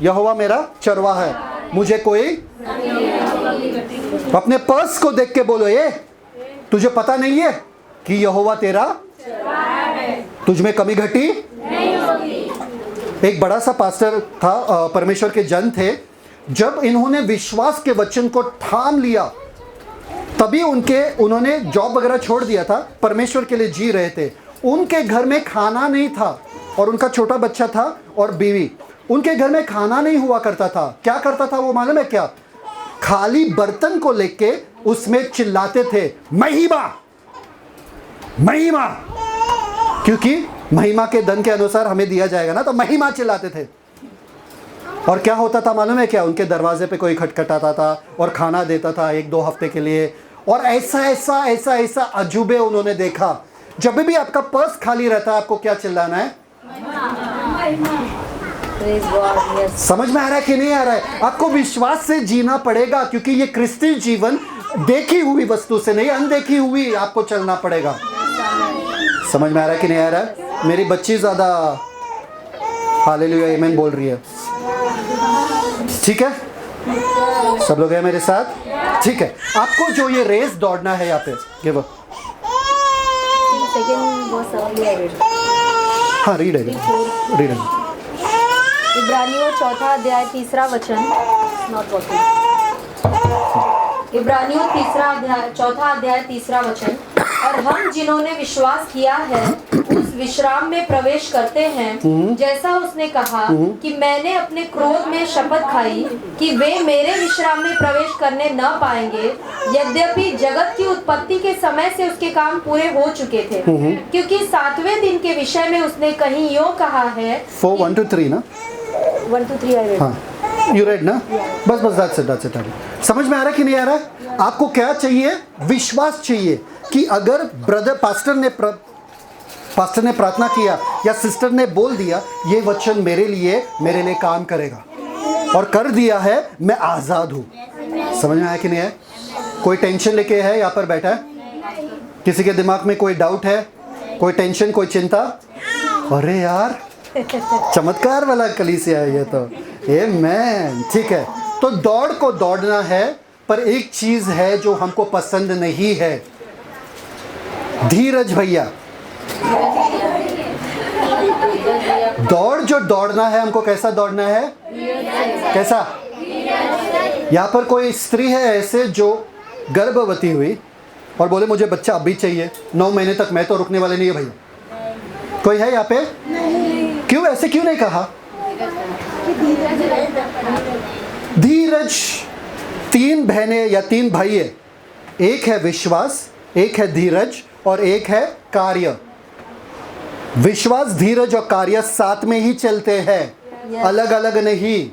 यहोवा मेरा चरवाहा है, मुझे कोई, अपने पर्स को देख के बोलो, ये तुझे पता नहीं है कि यहोवा तेरा, तुझ में कमी घटी नहीं होगी। एक बड़ा सा पास्टर था, परमेश्वर के जन थे। जब इन्होंने विश्वास के वचन को ठान लिया, तभी उन्होंने जॉब वगैरह छोड़ दिया था, परमेश्वर के लिए जी रहे थे। उनके घर में खाना नहीं था और उनका छोटा बच्चा था और बीवी। उनके घर में खाना नहीं हुआ करता था। क्या करता था वो मालूम है क्या? खाली बर्तन को लेके उसमें चिल्लाते थे, महिमा महिमा, क्योंकि महिमा के धन के अनुसार हमें दिया जाएगा ना, तो महिमा चिल्लाते थे। और क्या होता था मालूम है क्या? उनके दरवाजे पे कोई खटखटाता था और खाना देता था 1-2 हफ्ते के लिए। और ऐसा अजूबे उन्होंने देखा। जब भी आपका पर्स खाली रहता है, आपको क्या चिल्लाना है? समझ में आ रहा है कि नहीं आ रहा है? आपको विश्वास से जीना पड़ेगा, क्योंकि ये क्रिस्तीय जीवन देखी हुई वस्तु से नहीं, अनदेखी हुई आपको चलना पड़ेगा। समझ में आ रहा है कि नहीं आ रहा है? मेरी बच्ची ज्यादा हालेलुया आमीन बोल रही है। ठीक है, सब लोग हैं मेरे साथ? ठीक है। आपको जो ये रेस दौड़ना है यहाँ पे, ये वो, हाँ रीड है। इब्रानियों 4 अध्याय 3 वचन। इब्रानियों 4 अध्याय 3 वचन। और हम जिन्होंने विश्वास किया है उस विश्राम में प्रवेश करते हैं, जैसा उसने कहा कि मैंने अपने क्रोध में शपथ खाई कि वे मेरे विश्राम में प्रवेश करने न पाएंगे, यद्यपि जगत की उत्पत्ति के समय से उसके काम पूरे हो चुके थे। क्योंकि 7वें दिन के विषय में उसने कहीं यूं कहा है। 1 to 3 ना? 1 to 3 I read. हाँ, you read ना? बस that's it. समझ में आ रहा है कि नहीं आ रहा है? आपको क्या चाहिए? विश्वास चाहिए कि अगर ब्रदर पास्टर ने प्रार्थना किया या सिस्टर ने बोल दिया, ये वचन मेरे लिए काम करेगा, और कर दिया है, मैं आज़ाद हूँ। समझ में आया कि नहीं है? कोई टेंशन लेके है यहाँ पर बैठा है? किसी के दिमाग में कोई डाउट है, कोई टेंशन, कोई चिंता? अरे यार, चमत्कार वाला कलीसिया है ये तो। आमीन। ठीक है, तो दौड़ को दौड़ना है, पर एक चीज है जो हमको पसंद नहीं है। धीरज भैया, दौड़ जो दौड़ना है हमको, कैसा दौड़ना है? कैसा? यहाँ पर कोई स्त्री है ऐसे जो गर्भवती हुई और बोले मुझे बच्चा अभी चाहिए, 9 महीने तक मैं तो रुकने वाले नहीं है भैया। कोई है यहाँ पे? क्यों ऐसे क्यों नहीं कहा? धीरज। 3 बहनें या 3 भाई है, एक है विश्वास, एक है धीरज और एक है कार्य। विश्वास, धीरज और कार्य साथ में ही चलते हैं, अलग अलग नहीं।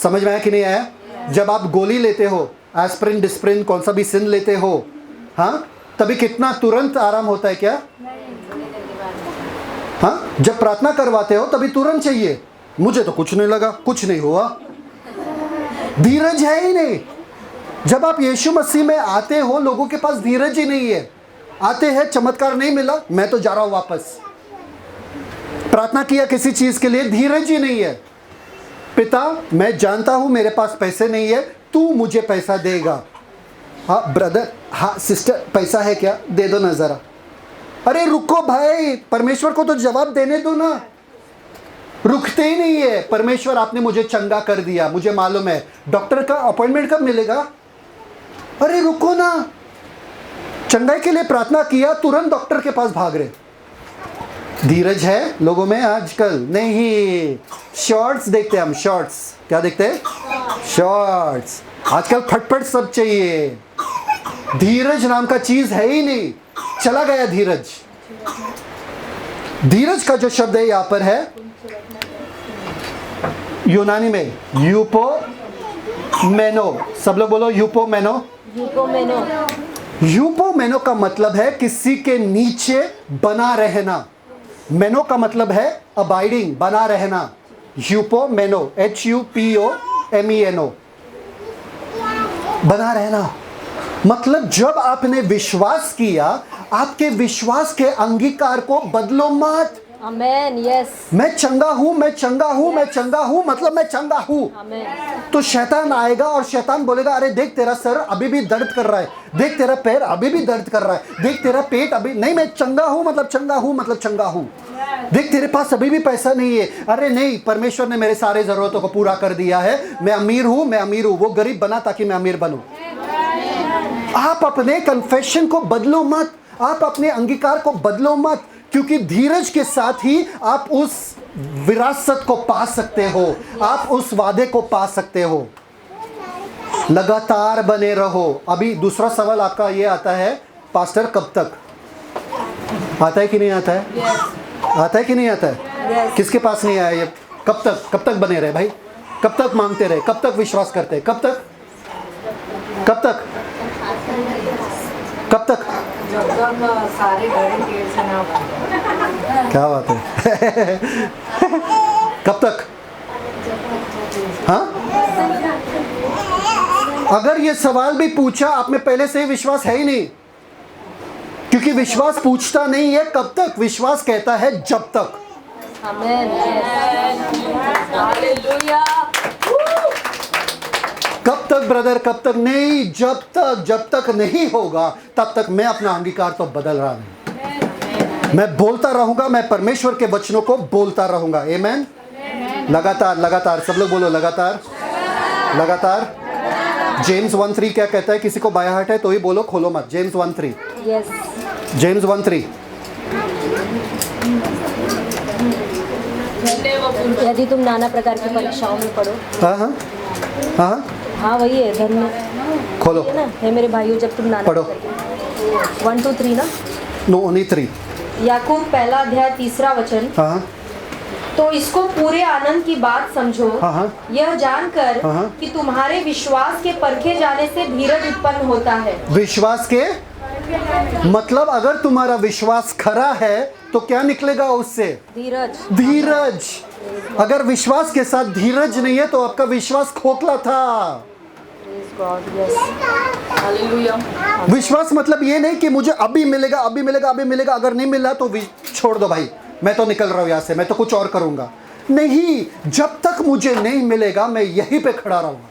समझ में आया कि नहीं आया? जब आप गोली लेते हो, एस्प्रिन डिस्प्रिन कौन सा भी सिन लेते हो, हाँ, तभी कितना तुरंत आराम होता है क्या? हाँ, जब प्रार्थना करवाते हो तभी तुरंत चाहिए। मुझे तो कुछ नहीं लगा, कुछ नहीं हुआ। धीरज है ही नहीं। जब आप यीशु मसीह में आते हो, लोगों के पास धीरज ही नहीं है। आते हैं, चमत्कार नहीं मिला, मैं तो जा रहा हूं वापस। प्रार्थना किया किसी चीज के लिए, धीरज ही नहीं है। पिता, मैं जानता हूं मेरे पास पैसे नहीं है, तू मुझे पैसा देगा। हाँ ब्रदर, हाँ सिस्टर, पैसा है क्या? दे दो ना जरा। अरे रुको भाई, परमेश्वर को तो जवाब देने दो ना। रुकते ही नहीं है। परमेश्वर, आपने मुझे चंगा कर दिया, मुझे मालूम है, डॉक्टर का अपॉइंटमेंट कब मिलेगा? अरे रुको ना, चंगाई के लिए प्रार्थना किया, तुरंत डॉक्टर के पास भाग रहे। धीरज है लोगों में आजकल नहीं। शॉर्ट्स देखते हैं हम, शॉर्ट्स। क्या देखते हैं? शॉर्ट्स। आजकल फटफट सब चाहिए। धीरज नाम का चीज है ही नहीं, चला गया धीरज। धीरज का जो शब्द है यहाँ पर है, यूनानी में यूपो मेनो, सब लोग बोलो यूपो मेनो। यूपोमेनो। यूपो मेनो का मतलब है किसी के नीचे बना रहना। मेनो का मतलब है अबाइडिंग, बना रहना। यूपो मेनो, HUPOMENO, बना रहना। मतलब जब आपने विश्वास किया, आपके विश्वास के अंगीकार को बदलो मत। आमेन। यस। मैं चंगा हूं, मैं चंगा हूं, मैं चंगा हूं, मतलब मैं चंगा हूं। आमेन। तो शैतान आएगा और शैतान बोलेगा, अरे देख तेरा सर अभी भी दर्द कर रहा है, देख तेरा पैर अभी भी दर्द कर रहा है, देख तेरा पेट अभी नहीं, मैं चंगा हूं मतलब चंगा हूं, मतलब चंगा हूं। देख तेरे पास अभी भी पैसा नहीं है, अरे नहीं, परमेश्वर ने मेरे सारे जरूरतों को पूरा कर दिया है, मैं अमीर हूं, मैं अमीर हूं। वो गरीब बना ताकि मैं अमीर बनूं। आप अपने कन्फेशन को बदलो मत, आप अपने अंगीकार को बदलो मत, क्योंकि धीरज के साथ ही आप उस विरासत को पा सकते हो, आप उस वादे को पा सकते हो। लगातार बने रहो। अभी दूसरा सवाल आपका ये आता है, पास्टर कब तक? आता है कि नहीं आता है? आता है कि नहीं आता है? किसके पास नहीं आया ये? कब तक बने रहे भाई? कब तक मांगते रहे? कब तक विश्वास करते? कब तक? कब तक? कब तक? जब तक सारे घड़ी पेड़ से ना बने। क्या बात है। कब तक? हाँ, अगर ये सवाल भी पूछा, आप में पहले से ही विश्वास है ही नहीं, क्योंकि विश्वास पूछता नहीं है कब तक, विश्वास कहता है जब तक। आमेन। हालेलुया। कब तक ब्रदर? कब तक? नहीं, जब तक नहीं होगा तब तक मैं अपना अंगीकार तो बदल रहा नहीं। मैं बोलता रहूंगा, मैं परमेश्वर के वचनों को बोलता रहूंगा। आमेन। लगातार लगातार, सब लोग बोलो लगातार लगातार। जेम्स 1:3 क्या कहता है? किसी को बाया हट है तो ही बोलो, खोलो मत। जेम्स 1:3। यस। जेम्स 1:3। यदि तुम नाना प्रकार की परीक्षाओं में पढ़ो। हाँ हाँ हाँ, हाँ वही है, धन्य खोलो है ना। हे मेरे भाइयों, जब तुम नाना पढ़ो। 1 2 3 ना। No, only 3। याकूब 1 अध्याय 3 वचन। हाँ तो इसको पूरे आनंद की बात समझो, हाँ, यह जानकर हाँ। कि तुम्हारे विश्वास के परखे जाने से धीरज उत्पन्न होता है। विश्वास के मतलब अगर तुम्हारा विश्वास खरा है तो क्या निकलेगा उससे? धीरज। धीरज। अगर विश्वास के साथ धीरज नहीं है तो आपका विश्वास खोखला था। Praise God, yes. हालेलुया। विश्वास मतलब ये नहीं कि मुझे अभी मिलेगा, अभी मिलेगा, अभी मिलेगा, अगर नहीं मिला तो छोड़ दो भाई, मैं तो निकल रहा हूं यहां से, मैं तो कुछ और करूंगा। नहीं, जब तक मुझे नहीं मिलेगा मैं यहीं पे खड़ा रहूंगा,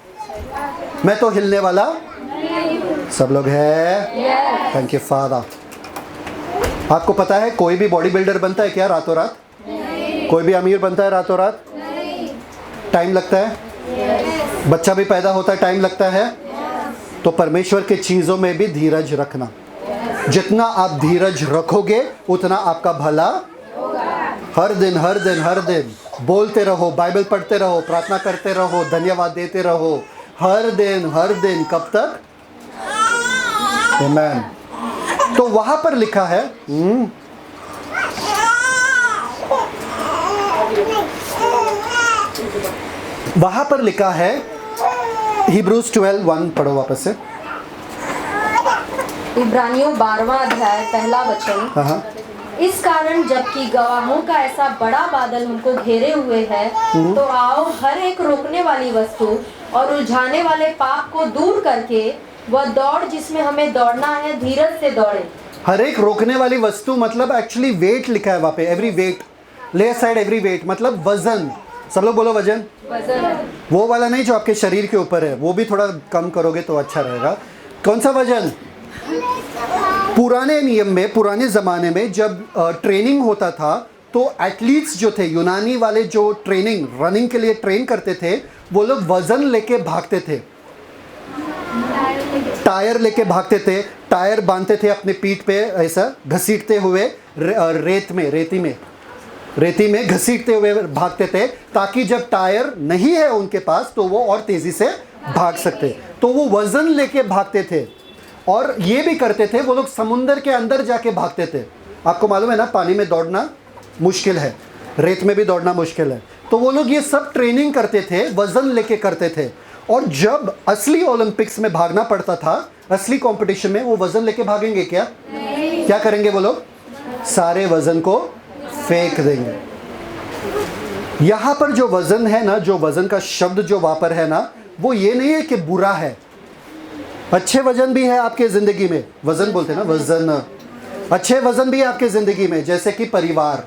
मैं तो हिलने वाला। सब लोग है? Thank you father. आपको पता है कोई भी बॉडी बिल्डर बनता है क्या रातों रात? कोई भी अमीर बनता है रातों रात? टाइम लगता है। बच्चा भी पैदा होता है, टाइम लगता है। तो परमेश्वर के चीज़ों में भी धीरज रखना। जितना आप धीरज रखोगे उतना आपका भला। हर दिन हर दिन हर दिन बोलते रहो, बाइबल पढ़ते रहो, प्रार्थना करते रहो, धन्यवाद देते रहो, हर दिन। कब तक? आमेन। तो वहां पर लिखा है, वहां पर लिखा है, हिब्रूज 12:1 पढ़ो वापस से। इब्रानियों 12वां अध्याय 1 वचन। हाँ, इस कारण जबकि गवाहों का ऐसा बड़ा बादल हमको घेरे हुए है, तो आओ हर एक रोकने वाली वस्तु और उलझाने वाले पाप को दूर करके वह दौड़ जिसमें हमें दौड़ना है, धीरज से दौड़े। हर एक रोकने वाली वस्तु मतलब एक्चुअली वेट लिखा है वहां पे। एवरी वेट, ले साइड एवरी वेट मतलब वजन। सब लोग बोलो वजन। वजन। वो वाला नहीं जो आपके शरीर के ऊपर है, वो भी थोड़ा कम करोगे तो अच्छा रहेगा। कौन सा वजन? पुराने नियम में, पुराने ज़माने में जब ट्रेनिंग होता था तो एथलीट्स जो थे, यूनानी वाले जो ट्रेनिंग रनिंग के लिए ट्रेन करते थे, वो लोग वजन लेके भागते थे, टायर लेके भागते थे, टायर बांधते थे अपने पीठ पे ऐसा घसीटते हुए, रेती में घसीटते हुए भागते थे, ताकि जब टायर नहीं है उनके पास तो वो और तेज़ी से भाग सकते। तो वो वजन लेके भागते थे। और ये भी करते थे वो लोग, समुंदर के अंदर जाके भागते थे। आपको मालूम है ना, पानी में दौड़ना मुश्किल है, रेत में भी दौड़ना मुश्किल है, तो तो वो लोग ये सब ट्रेनिंग करते थे, वजन लेके करते थे। और जब असली ओलंपिक्स में भागना पड़ता था, असली कंपटीशन में, वो वजन लेके भागेंगे क्या? क्या करेंगे वो लोग? सारे वजन को फेंक देंगे। यहां पर जो वजन है ना, जो वजन का शब्द जो वहां पर है ना, वो ये नहीं है कि बुरा है। अच्छे वजन भी है आपके जिंदगी में, वजन बोलते हैं ना, वजन, अच्छे वजन भी है आपके जिंदगी में, जैसे कि परिवार,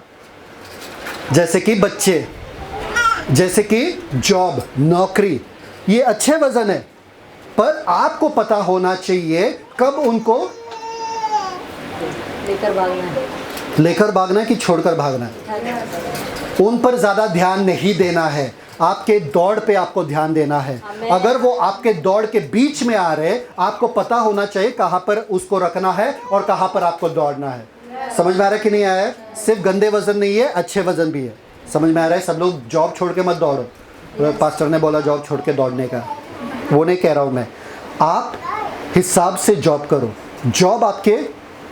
जैसे कि बच्चे, जैसे कि जॉब, नौकरी, ये अच्छे वजन है। पर आपको पता होना चाहिए कब उनको लेकर भागना है कि छोड़कर भागना है। उन पर ज़्यादा ध्यान नहीं देना है, आपके दौड़ पे आपको ध्यान देना है। अगर वो आपके दौड़ के बीच में आ रहे, आपको पता होना चाहिए कहाँ पर उसको रखना है और कहाँ पर आपको दौड़ना है। समझ में आ रहा है कि नहीं आया है? सिर्फ गंदे वजन नहीं है, अच्छे वजन भी है। समझ में आ रहा है? सब लोग जॉब छोड़ के मत दौड़ो। पास्टर ने बोला जॉब छोड़ के दौड़ने का, वो नहीं कह रहा हूँ मैं। आप हिसाब से जॉब करो। जॉब आपके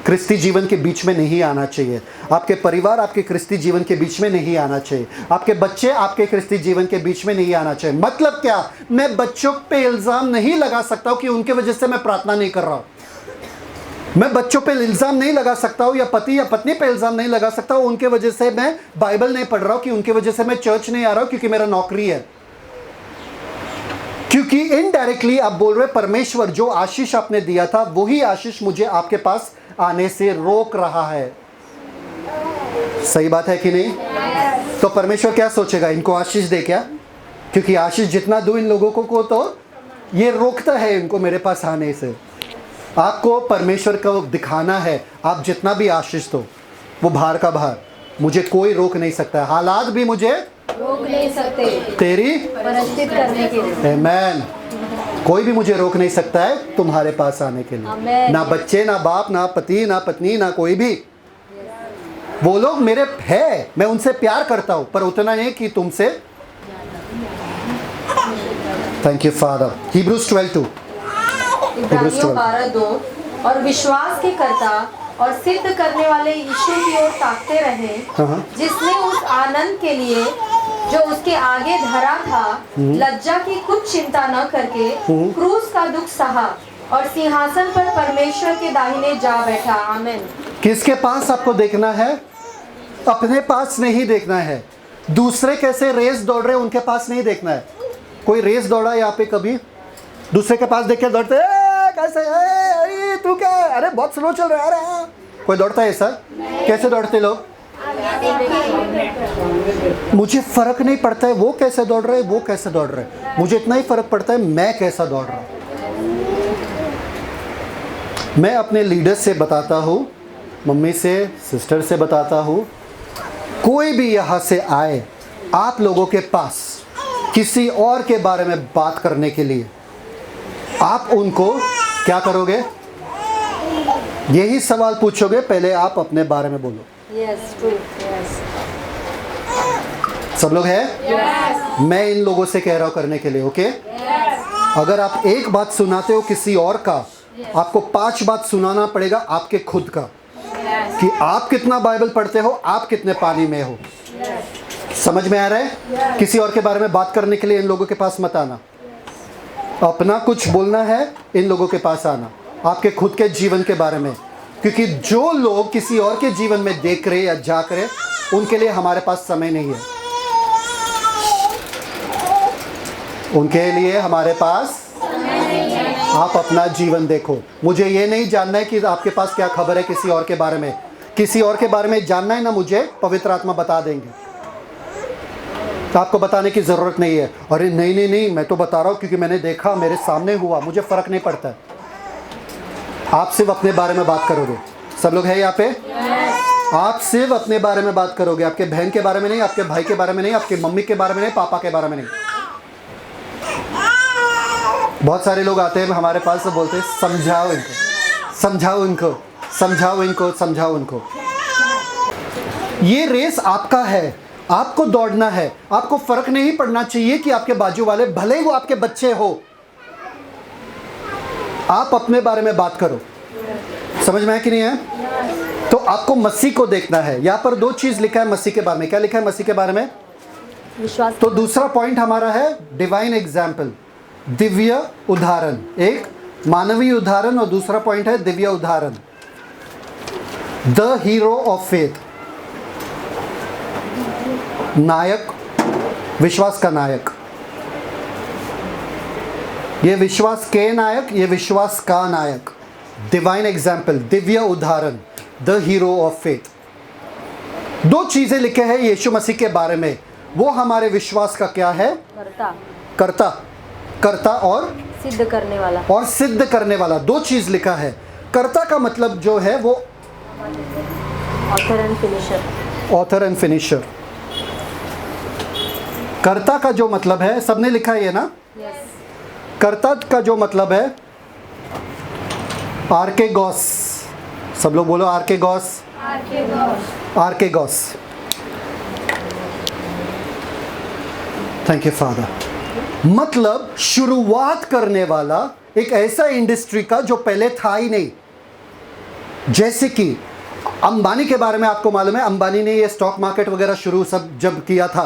क्रिस्ती जीवन के बीच में नहीं आना चाहिए, आपके परिवार आपके क्रिस्ती जीवन के बीच में नहीं आना चाहिए, आपके बच्चे आपके क्रिस्ती जीवन के बीच में नहीं आना चाहिए। मतलब क्या? मैं बच्चों पे इल्ज़ाम नहीं लगा सकता हूँ कि उनके वजह से मैं प्रार्थना नहीं कर रहा हूँ। मैं बच्चों पे इल्ज़ाम नहीं लगा सकता हूँ, या पति या पत्नी पे इल्ज़ाम नहीं लगा सकता हूँ उनके वजह से मैं बाइबल नहीं पढ़ रहा हूँ, कि उनके वजह से मैं चर्च नहीं आ रहा हूँ क्योंकि मेरा नौकरी है। क्योंकि इनडायरेक्टली आप बोल रहे परमेश्वर जो आशीष आपने दिया था वही आशीष मुझे आपके पास आने से रोक रहा है। सही बात है कि नहीं? तो परमेश्वर क्या सोचेगा? इनको आशीष दे क्या? क्योंकि आशीष जितना दूं इन लोगों को तो ये रोकता है इनको मेरे पास आने से। आपको परमेश्वर को दिखाना है, आप जितना भी आशीष दो वो भार का भार, मुझे कोई रोक नहीं सकता है। हालात भी मुझे रोक नहीं सकते तेरी परिचित करने के लिए। आमेन। कोई भी मुझे रोक नहीं सकता है तुम्हारे पास आने के लिए। आमेन। ना बच्चे, ना बाप, ना पति, ना पत्नी, ना कोई भी। वो लोग मेरे है, मैं उनसे प्यार करता हूं, पर उतना नहीं कि तुमसे। Thank you father. Hebrews 12:2। इब्रानियों 12:2। और विश्वास के कर्ता और सिद्ध करने वाले यीशु की ओर ताकते रहे, जिसने उस आनंद के लिए जो उसके आगे धरा था, लज्जा की कुछ चिंता न करके क्रूस का दुख सहा और सिंहासन पर परमेश्वर के दाहिने जा बैठा। आमीन। किसके पास आपको देखना है? अपने पास नहीं देखना है। दूसरे कैसे रेस दौड़ रहे उनके पास नहीं देखना है। कोई रेस दौड़ा यहाँ पे कभी? दूसरे के पास देख के दौड़ते कैसे? अरे तू क्या, अरे बहुत स्लो चल रहा है। अरे कोई दौड़ता है ऐसा? कैसे दौड़ते लोग? मुझे फर्क नहीं पड़ता है वो कैसे दौड़ रहे, वो कैसे दौड़ रहे, मुझे इतना ही फर्क पड़ता है मैं कैसा दौड़ रहा हूं। मैं अपने लीडर से बताता हूँ, मम्मी से, सिस्टर से बताता हूँ, कोई भी यहाँ से आए आप लोगों के पास किसी और के बारे में बात करने के लिए, आप उनको क्या करोगे? यही सवाल पूछोगे, पहले आप अपने बारे में बोलो। Yes, true. Yes. सब लोग हैं? मैं इन लोगों से कह रहा हूँ करने के लिए, ओके? अगर आप एक बात सुनाते हो किसी और का, आपको 5 बात सुनाना पड़ेगा आपके खुद का, कि आप कितना बाइबल पढ़ते हो, आप कितने पानी में हो। समझ में आ रहा है? किसी और के बारे में बात करने के लिए इन लोगों के पास मत आना। अपना कुछ बोलना है, इन लोगों के पास आना, आपके खुद के जीवन के बारे में। क्योंकि जो लोग किसी और के जीवन में देख रहे या जा करे, उनके लिए हमारे पास समय नहीं है। उनके लिए हमारे पास आप अपना जीवन देखो। मुझे ये नहीं जानना है कि आपके पास क्या खबर है किसी और के बारे में। किसी और के बारे में जानना है ना, मुझे पवित्र आत्मा बता देंगे। आपको बताने की ज़रूरत नहीं है। अरे नहीं नहीं नहीं, मैं तो बता रहा हूँ क्योंकि मैंने देखा, मेरे सामने हुआ, मुझे फ़र्क नहीं पड़ता है। आप सिर्फ अपने बारे में बात करोगे। सब लोग हैं यहाँ पे? आप सिर्फ अपने बारे में बात करोगे, आपके बहन के बारे में नहीं, आपके भाई के बारे में नहीं, आपके मम्मी के बारे में नहीं, पापा के बारे में नहीं। बहुत सारे लोग आते हैं हमारे पास तो बोलते हैं समझाओ इनको, समझाओ इनको, समझाओ इनको, समझाओ इनको। ये रेस आपका है, आपको दौड़ना है। आपको फर्क नहीं पड़ना चाहिए कि आपके बाजू वाले, भले ही वो आपके बच्चे हो, आप अपने बारे में बात करो। समझ में है कि नहीं है? तो आपको मसीह को देखना है। यहाँ पर 2 चीज़ लिखा है मसीह के बारे में। क्या लिखा है मसीह के बारे में? विश्वास तो दूसरा पॉइंट हमारा है डिवाइन एग्जाम्पल, दिव्य उदाहरण। एक मानवीय उदाहरण और दूसरा पॉइंट है दिव्य उदाहरण, द हीरो ऑफ फेथ, नायक, विश्वास का नायक। ये विश्वास के नायक, ये विश्वास का नायक, डिवाइन एग्जाम्पल, दिव्य उदाहरण, द हीरो ऑफ फेथ। दो चीजें लिखे हैं यीशु मसीह के बारे में, वो हमारे विश्वास का क्या है? कर्ता, कर्ता और सिद्ध करने वाला, और सिद्ध करने वाला। दो चीज लिखा है। कर्ता का मतलब जो है वो author and finisher, author and finisher. कर्ता का जो मतलब है, सबने लिखा है ये ना? यस। कर्ता का जो मतलब है आर्केगोस। सब लोग बोलो archegos, archegos. Thank you father. मतलब शुरुआत करने वाला, एक ऐसा इंडस्ट्री का जो पहले था ही नहीं। जैसे कि अंबानी के बारे में आपको मालूम है, अंबानी ने ये स्टॉक मार्केट वगैरह शुरू सब जब किया था,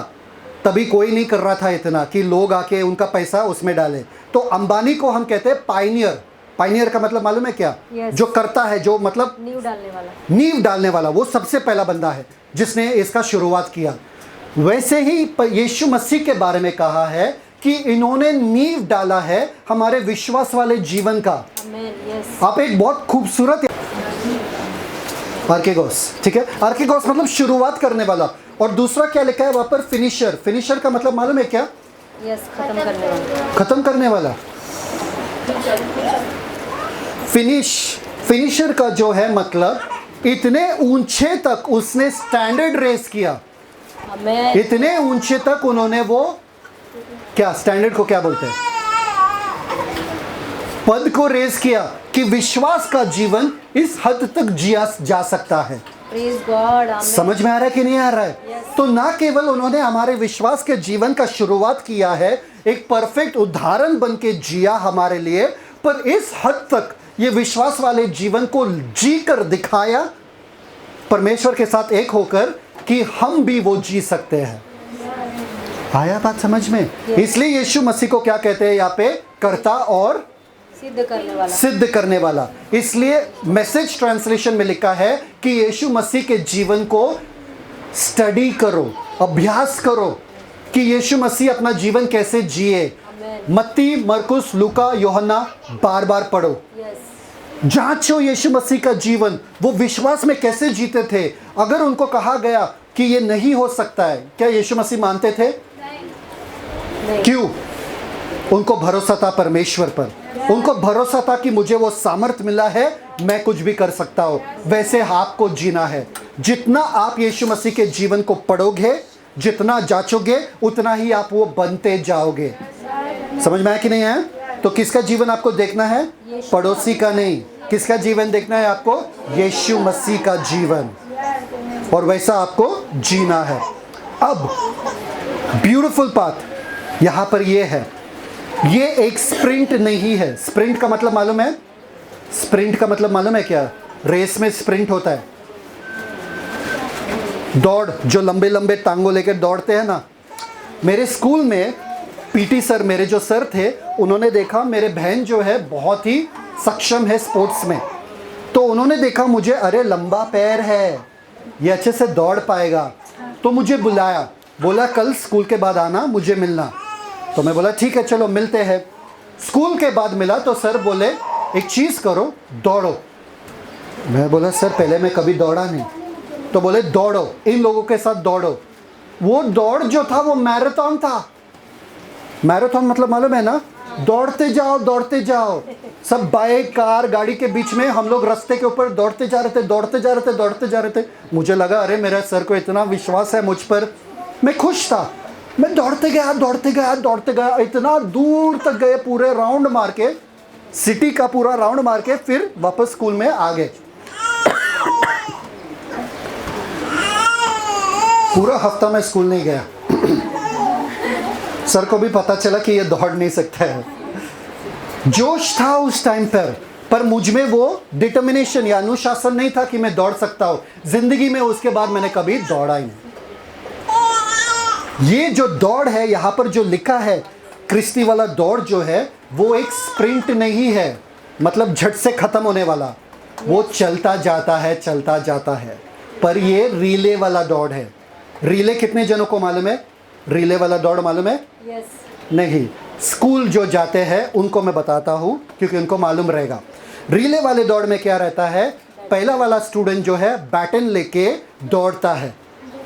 तभी कोई नहीं कर रहा था इतना कि लोग आके उनका पैसा उसमें डालें। तो अंबानी को हम कहते हैं पायनियर। पायनियर का मतलब मालूम है क्या? Yes. जो करता है, जो मतलब नींव डालने वाला, नींव डालने वाला, वो सबसे पहला बंदा है जिसने इसका शुरुआत किया। वैसे ही यीशु मसीह के बारे में कहा है कि इन्होंने नींव डाला है हमारे विश्वास वाले जीवन का। आमेन। यस। आप एक बहुत खूबसूरत आर्केगोस, ठीक है? आर्केगोस मतलब शुरुआत करने वाला। और दूसरा क्या लिखा है वहां पर? फिनिशर। फिनिशर का मतलब मालूम है क्या? यस, खत्म करने वाला, खत्म करने वाला। फिनिशर का जो है मतलब इतने ऊंचे तक उसने स्टैंडर्ड रेस किया, आमेन। इतने ऊंचे तक उन्होंने वो क्या स्टैंडर्ड को क्या बोलते हैं, पद को रेस किया कि विश्वास का जीवन इस हद तक जिया जा सकता है। Praise God. आमेन। समझ में आ रहा है कि नहीं आ रहा है? Yes. तो ना केवल उन्होंने हमारे विश्वास के जीवन का शुरुआत किया है, एक परफेक्ट उदाहरण बन के जिया हमारे लिए, पर इस हद तक ये विश्वास वाले जीवन को जी कर दिखाया परमेश्वर के साथ एक होकर कि हम भी वो जी सकते हैं। आया बात समझ में? इसलिए यीशु मसीह को क्या कहते हैं यहाँ पे? कर्ता और सिद्ध करने वाला, सिद्ध करने वाला। इसलिए मैसेज ट्रांसलेशन में लिखा है कि यीशु मसीह के जीवन को स्टडी करो, अभ्यास करो कि यीशु मसीह अपना जीवन कैसे जिए। मत्ती, मरकुस, लूका, यूहन्ना बार बार पढ़ो, यस। जांचो यीशु मसीह का जीवन, वो विश्वास में कैसे जीते थे। अगर उनको कहा गया कि ये नहीं हो सकता है, क्या यीशु मसीह मानते थे? नहीं। क्यों? उनको भरोसा था परमेश्वर पर, उनको भरोसा था कि मुझे वो सामर्थ मिला है, मैं कुछ भी कर सकता हूँ। वैसे आपको जीना है। जितना आप यीशु मसीह के जीवन को पढ़ोगे, जितना जांचोगे, उतना ही आप वो बनते जाओगे। समझ में आया कि नहीं है? तो किसका जीवन आपको देखना है? पड़ोसी का नहीं। किसका जीवन देखना है आपको? यीशु मसीह का जीवन, और वैसा आपको जीना है। अब ब्यूटीफुल पाथ यहाँ पर ये है, ये एक स्प्रिंट नहीं है। स्प्रिंट का मतलब मालूम है? स्प्रिंट का मतलब मालूम है क्या? रेस में स्प्रिंट होता है, दौड़, जो लंबे लंबे टांगों लेकर दौड़ते हैं ना। मेरे स्कूल में पीटी सर, मेरे जो सर थे, उन्होंने देखा मेरे बहन जो है बहुत ही सक्षम है स्पोर्ट्स में, तो उन्होंने देखा मुझे, अरे लंबा पैर है, ये अच्छे से दौड़ पाएगा। तो मुझे बुलाया, बोला कल स्कूल के बाद आना, मुझे मिलना। तो मैं बोला ठीक है चलो मिलते हैं। स्कूल के बाद मिला तो सर बोले एक चीज़ करो, दौड़ो। मैं बोला सर पहले मैं कभी दौड़ा नहीं। तो बोले दौड़ो, इन लोगों के साथ दौड़ो। वो दौड़ जो था वो मैराथन था। मैराथन मतलब मालूम है ना? दौड़ते जाओ दौड़ते जाओ। सब बाइक, कार, गाड़ी के बीच में हम लोग रास्ते के ऊपर दौड़ते जा रहे थे, दौड़ते जा रहे थे, दौड़ते जा रहे थे। मुझे लगा अरे मेरा सर को इतना विश्वास है मुझ पर, मैं खुश था। मैं दौड़ते गया दौड़ते गया दौड़ते गया, इतना दूर तक गए, पूरे राउंड मार के, सिटी का पूरा राउंड मार के फिर वापस स्कूल में आ गए। पूरा हफ्ता मैं स्कूल नहीं गया। सर को भी पता चला कि ये दौड़ नहीं सकता है। जोश था उस टाइम पर मुझ में वो डिटर्मिनेशन या अनुशासन नहीं था कि मैं दौड़ सकता हूँ। जिंदगी में उसके बाद मैंने कभी दौड़ा ही नहीं। ये जो दौड़ है यहाँ पर जो लिखा है क्रिस्ती वाला दौड़ जो है वो एक स्प्रिंट नहीं है, मतलब झट से खत्म होने वाला, वो चलता जाता है। पर ये रिले वाला दौड़ है। रिले कितने जनों को मालूम है? रिले वाला दौड़ मालूम है? नहीं, स्कूल जो जाते हैं उनको मैं बताता हूँ क्योंकि उनको मालूम रहेगा। रिले वाले दौड़ में क्या रहता है, पहला वाला स्टूडेंट जो है बैटन लेके दौड़ता है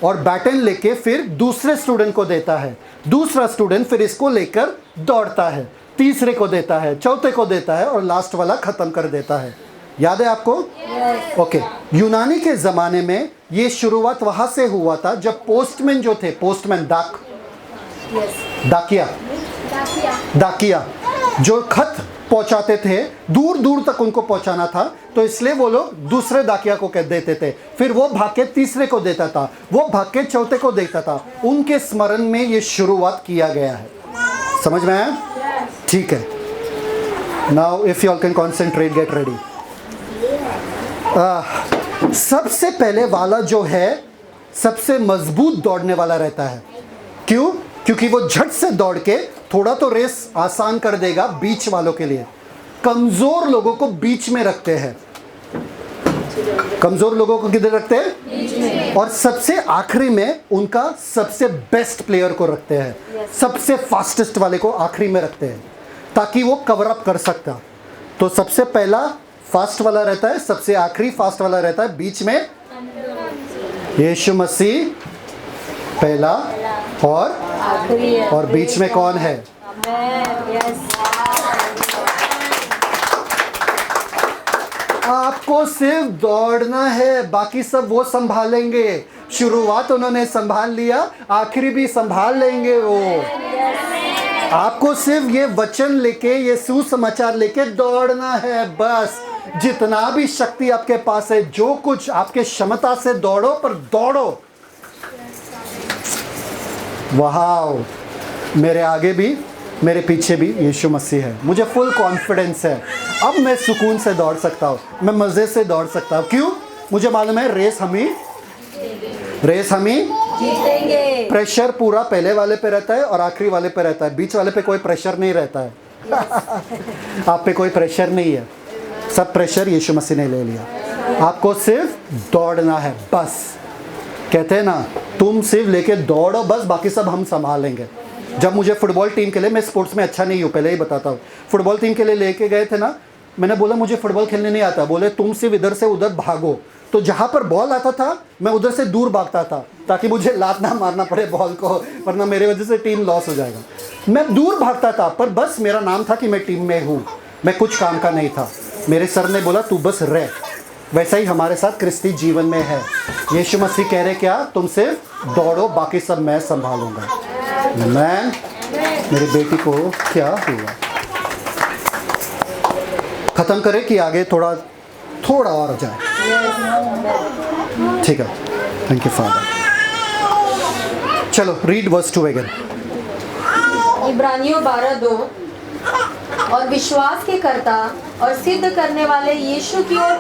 और बैटन लेके फिर दूसरे स्टूडेंट को देता है, दूसरा स्टूडेंट फिर इसको लेकर दौड़ता है, तीसरे को देता है, चौथे को देता है और लास्ट वाला ख़त्म कर देता है। याद है आपको? ओके। यूनानी के ज़माने में ये शुरुआत वहाँ से हुआ था जब पोस्टमैन जो थे, पोस्टमैन डाकिया जो खत पहुंचाते थे, दूर दूर तक उनको पहुंचाना था, तो इसलिए वो लोग दूसरे डाकिया को कह देते थे, फिर वो भाग के तीसरे को देता था, वो भाग के चौथे को देता था। उनके स्मरण में ये शुरुआत किया गया है। समझ में आया? ठीक है। Now if you all can concentrate, get ready. सबसे पहले वाला जो है सबसे मजबूत दौड़ने वाला रहता है। क्यों? क्योंकि वो झट से दौड़ के थोड़ा तो रेस आसान कर देगा बीच वालों के लिए। कमजोर लोगों को बीच में रखते हैं, कमजोर लोगों को किधर रखते हैं? बीच में। और सबसे आखिरी में उनका सबसे बेस्ट प्लेयर को रखते हैं, सबसे फास्टेस्ट वाले को आखिरी में रखते हैं ताकि वो कवर अप कर सकता। तो सबसे पहला फास्ट वाला रहता है, सबसे आखिरी फास्ट वाला रहता है, बीच में यीशु मसीह पहला और बीच में कौन है? आपको सिर्फ दौड़ना है, बाकी सब वो संभालेंगे। शुरुआत उन्होंने संभाल लिया, आखिरी भी संभाल लेंगे वो। आपको सिर्फ ये वचन लेके, ये सुसमाचार लेके दौड़ना है बस। जितना भी शक्ति आपके पास है, जो कुछ आपके क्षमता से दौड़ो, पर दौड़ो। वाह, मेरे आगे भी मेरे पीछे भी यीशु मसीह है, मुझे फुल कॉन्फिडेंस है। अब मैं सुकून से दौड़ सकता हूँ, मैं मज़े से दौड़ सकता हूँ। क्यों? मुझे मालूम है रेस हम ही जीतेंगे। प्रेशर पूरा पहले वाले पे रहता है और आखिरी वाले पे रहता है, बीच वाले पे कोई प्रेशर नहीं रहता है। आप पे कोई प्रेशर नहीं है, सब प्रेशर यीशु मसीह ने ले लिया। आपको सिर्फ दौड़ना है बस। कहते हैं ना, तुम सिर्फ लेके दौड़ो बस, बाकी सब हम संभालेंगे। जब मुझे फुटबॉल टीम के लिए, मैं स्पोर्ट्स में अच्छा नहीं हूँ, पहले ही बताता हूँ, फुटबॉल टीम के लिए लेके गए थे ना, मैंने बोला मुझे फुटबॉल खेलने नहीं आता। बोले तुम सिर्फ इधर से उधर भागो। तो जहाँ पर बॉल आता था मैं उधर से दूर भागता था ताकि मुझे लात ना मारना पड़े बॉल को, वरना मेरे वजह से टीम लॉस हो जाएगा। मैं दूर भागता था, पर बस मेरा नाम था कि मैं टीम में हूँ, मैं कुछ काम का नहीं था। मेरे सर ने बोला तू बस रह। वैसा ही हमारे साथ क्रिस्ती जीवन में है। यीशु मसीह कह रहे क्या? तुम सिर्फ दौड़ो, बाकी सब मैं संभालूंगा। मैं मेरी बेटी को क्या हुआ? खत्म करें कि आगे थोड़ा और जाए? ठीक है, थैंक यू फादर। चलो रीड वर्स 2 अगेन। इब्रानियों 12:2। और विश्वास के कर्ता और सिद्ध करने वाले यीशु की ओर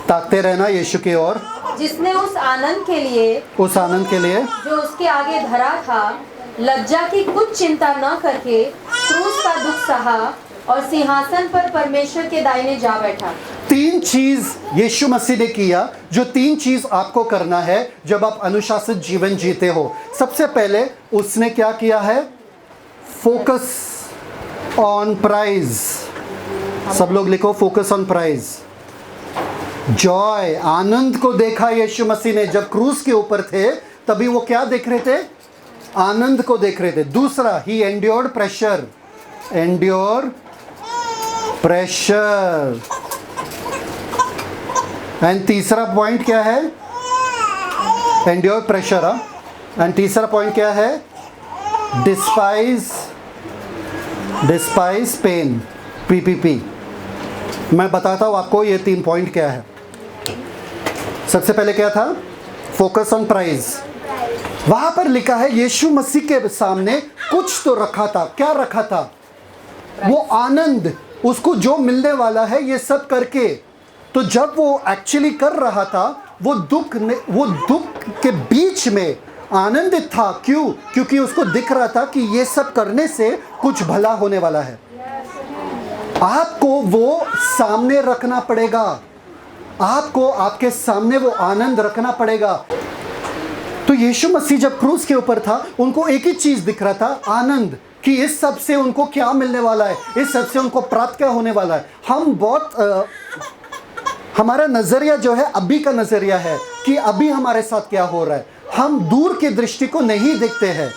ताकते रहना यीशु की ओर, जिसने उस आनंद के लिए जो उसके आगे धरा था, लज्जा की कुछ चिंता न करके क्रूस का दुख सहा और सिंहासन पर परमेश्वर के दाहिने जा बैठा। 3 चीज यीशु मसीह ने किया, जो 3 चीज आपको करना है जब आप अनुशासित जीवन जीते हो। सबसे पहले उसने क्या किया है? Focus on prize. सब लोग लिखो, फोकस ऑन प्राइज। जॉय, आनंद को देखा यीशु मसीह ने। जब क्रूस के ऊपर थे तभी वो क्या देख रहे थे? आनंद को देख रहे थे। दूसरा, ही एंड्योर्ड प्रेशर। एंड तीसरा पॉइंट क्या है? Endured pressure. एंड तीसरा पॉइंट क्या है? Despise pain, PPP। मैं बताता हूँ आपको ये 3 पॉइंट क्या है। सबसे पहले क्या था? Focus on prize. वहां पर लिखा है यीशु मसीह के सामने कुछ तो रखा था। क्या रखा था? वो आनंद, उसको जो मिलने वाला है ये सब करके। तो जब वो एक्चुअली कर रहा था, वो दुख के बीच में आनंदित था। क्यों? क्योंकि उसको दिख रहा था कि ये सब करने से कुछ भला होने वाला है। आपको वो सामने रखना पड़ेगा, आपको आपके सामने वो आनंद रखना पड़ेगा। तो यीशु मसीह जब क्रूस के ऊपर था, उनको एक ही चीज दिख रहा था, आनंद, कि इस सब से उनको क्या मिलने वाला है, इस सब से उनको प्राप्त क्या होने वाला है। हम बहुत हमारा नजरिया जो है अभी का नजरिया है कि अभी हमारे साथ क्या हो रहा है। हम दूर की दृष्टि को नहीं देखते हैं,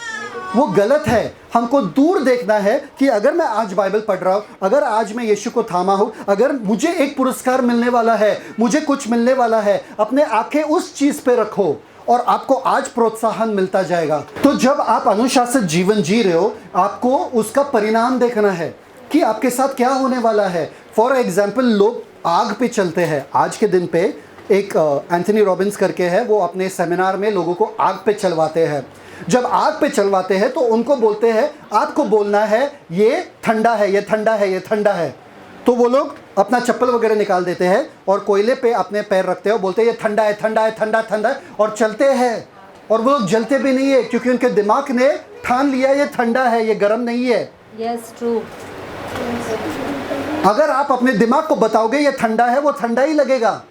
वो गलत है। हमको दूर देखना है कि अगर मैं आज बाइबल पढ़ रहा हूँ, अगर आज मैं यीशु को थामा हूँ, अगर मुझे एक पुरस्कार मिलने वाला है, मुझे कुछ मिलने वाला है, अपने आंखें उस चीज पे रखो और आपको आज प्रोत्साहन मिलता जाएगा। तो जब आप अनुशासित जीवन जी रहे हो, आपको उसका परिणाम देखना है कि आपके साथ क्या होने वाला है। फॉर एग्जाम्पल, लोग आग पे चलते हैं। आज के दिन पे एक एंथनी रॉबिन्स करके है, वो अपने सेमिनार में लोगों को आग पे चलवाते हैं। जब आग पे चलवाते हैं तो उनको बोलते हैं आपको बोलना है ये ठंडा है, ये ठंडा है, ये ठंडा है। तो वो लोग अपना चप्पल वगैरह निकाल देते हैं और कोयले पे अपने पैर रखते हैं और बोलते हैं ये ठंडा है, ठंडा है, ठंडा ठंडा है, और चलते हैं। और वो लोग जलते भी नहीं है क्योंकि उनके दिमाग ने ठान लिया ये ठंडा है, ये गर्म नहीं है। Yes, true. अगर आप अपने दिमाग को बताओगे ये ठंडा है, वो ठंडा ही लगेगा।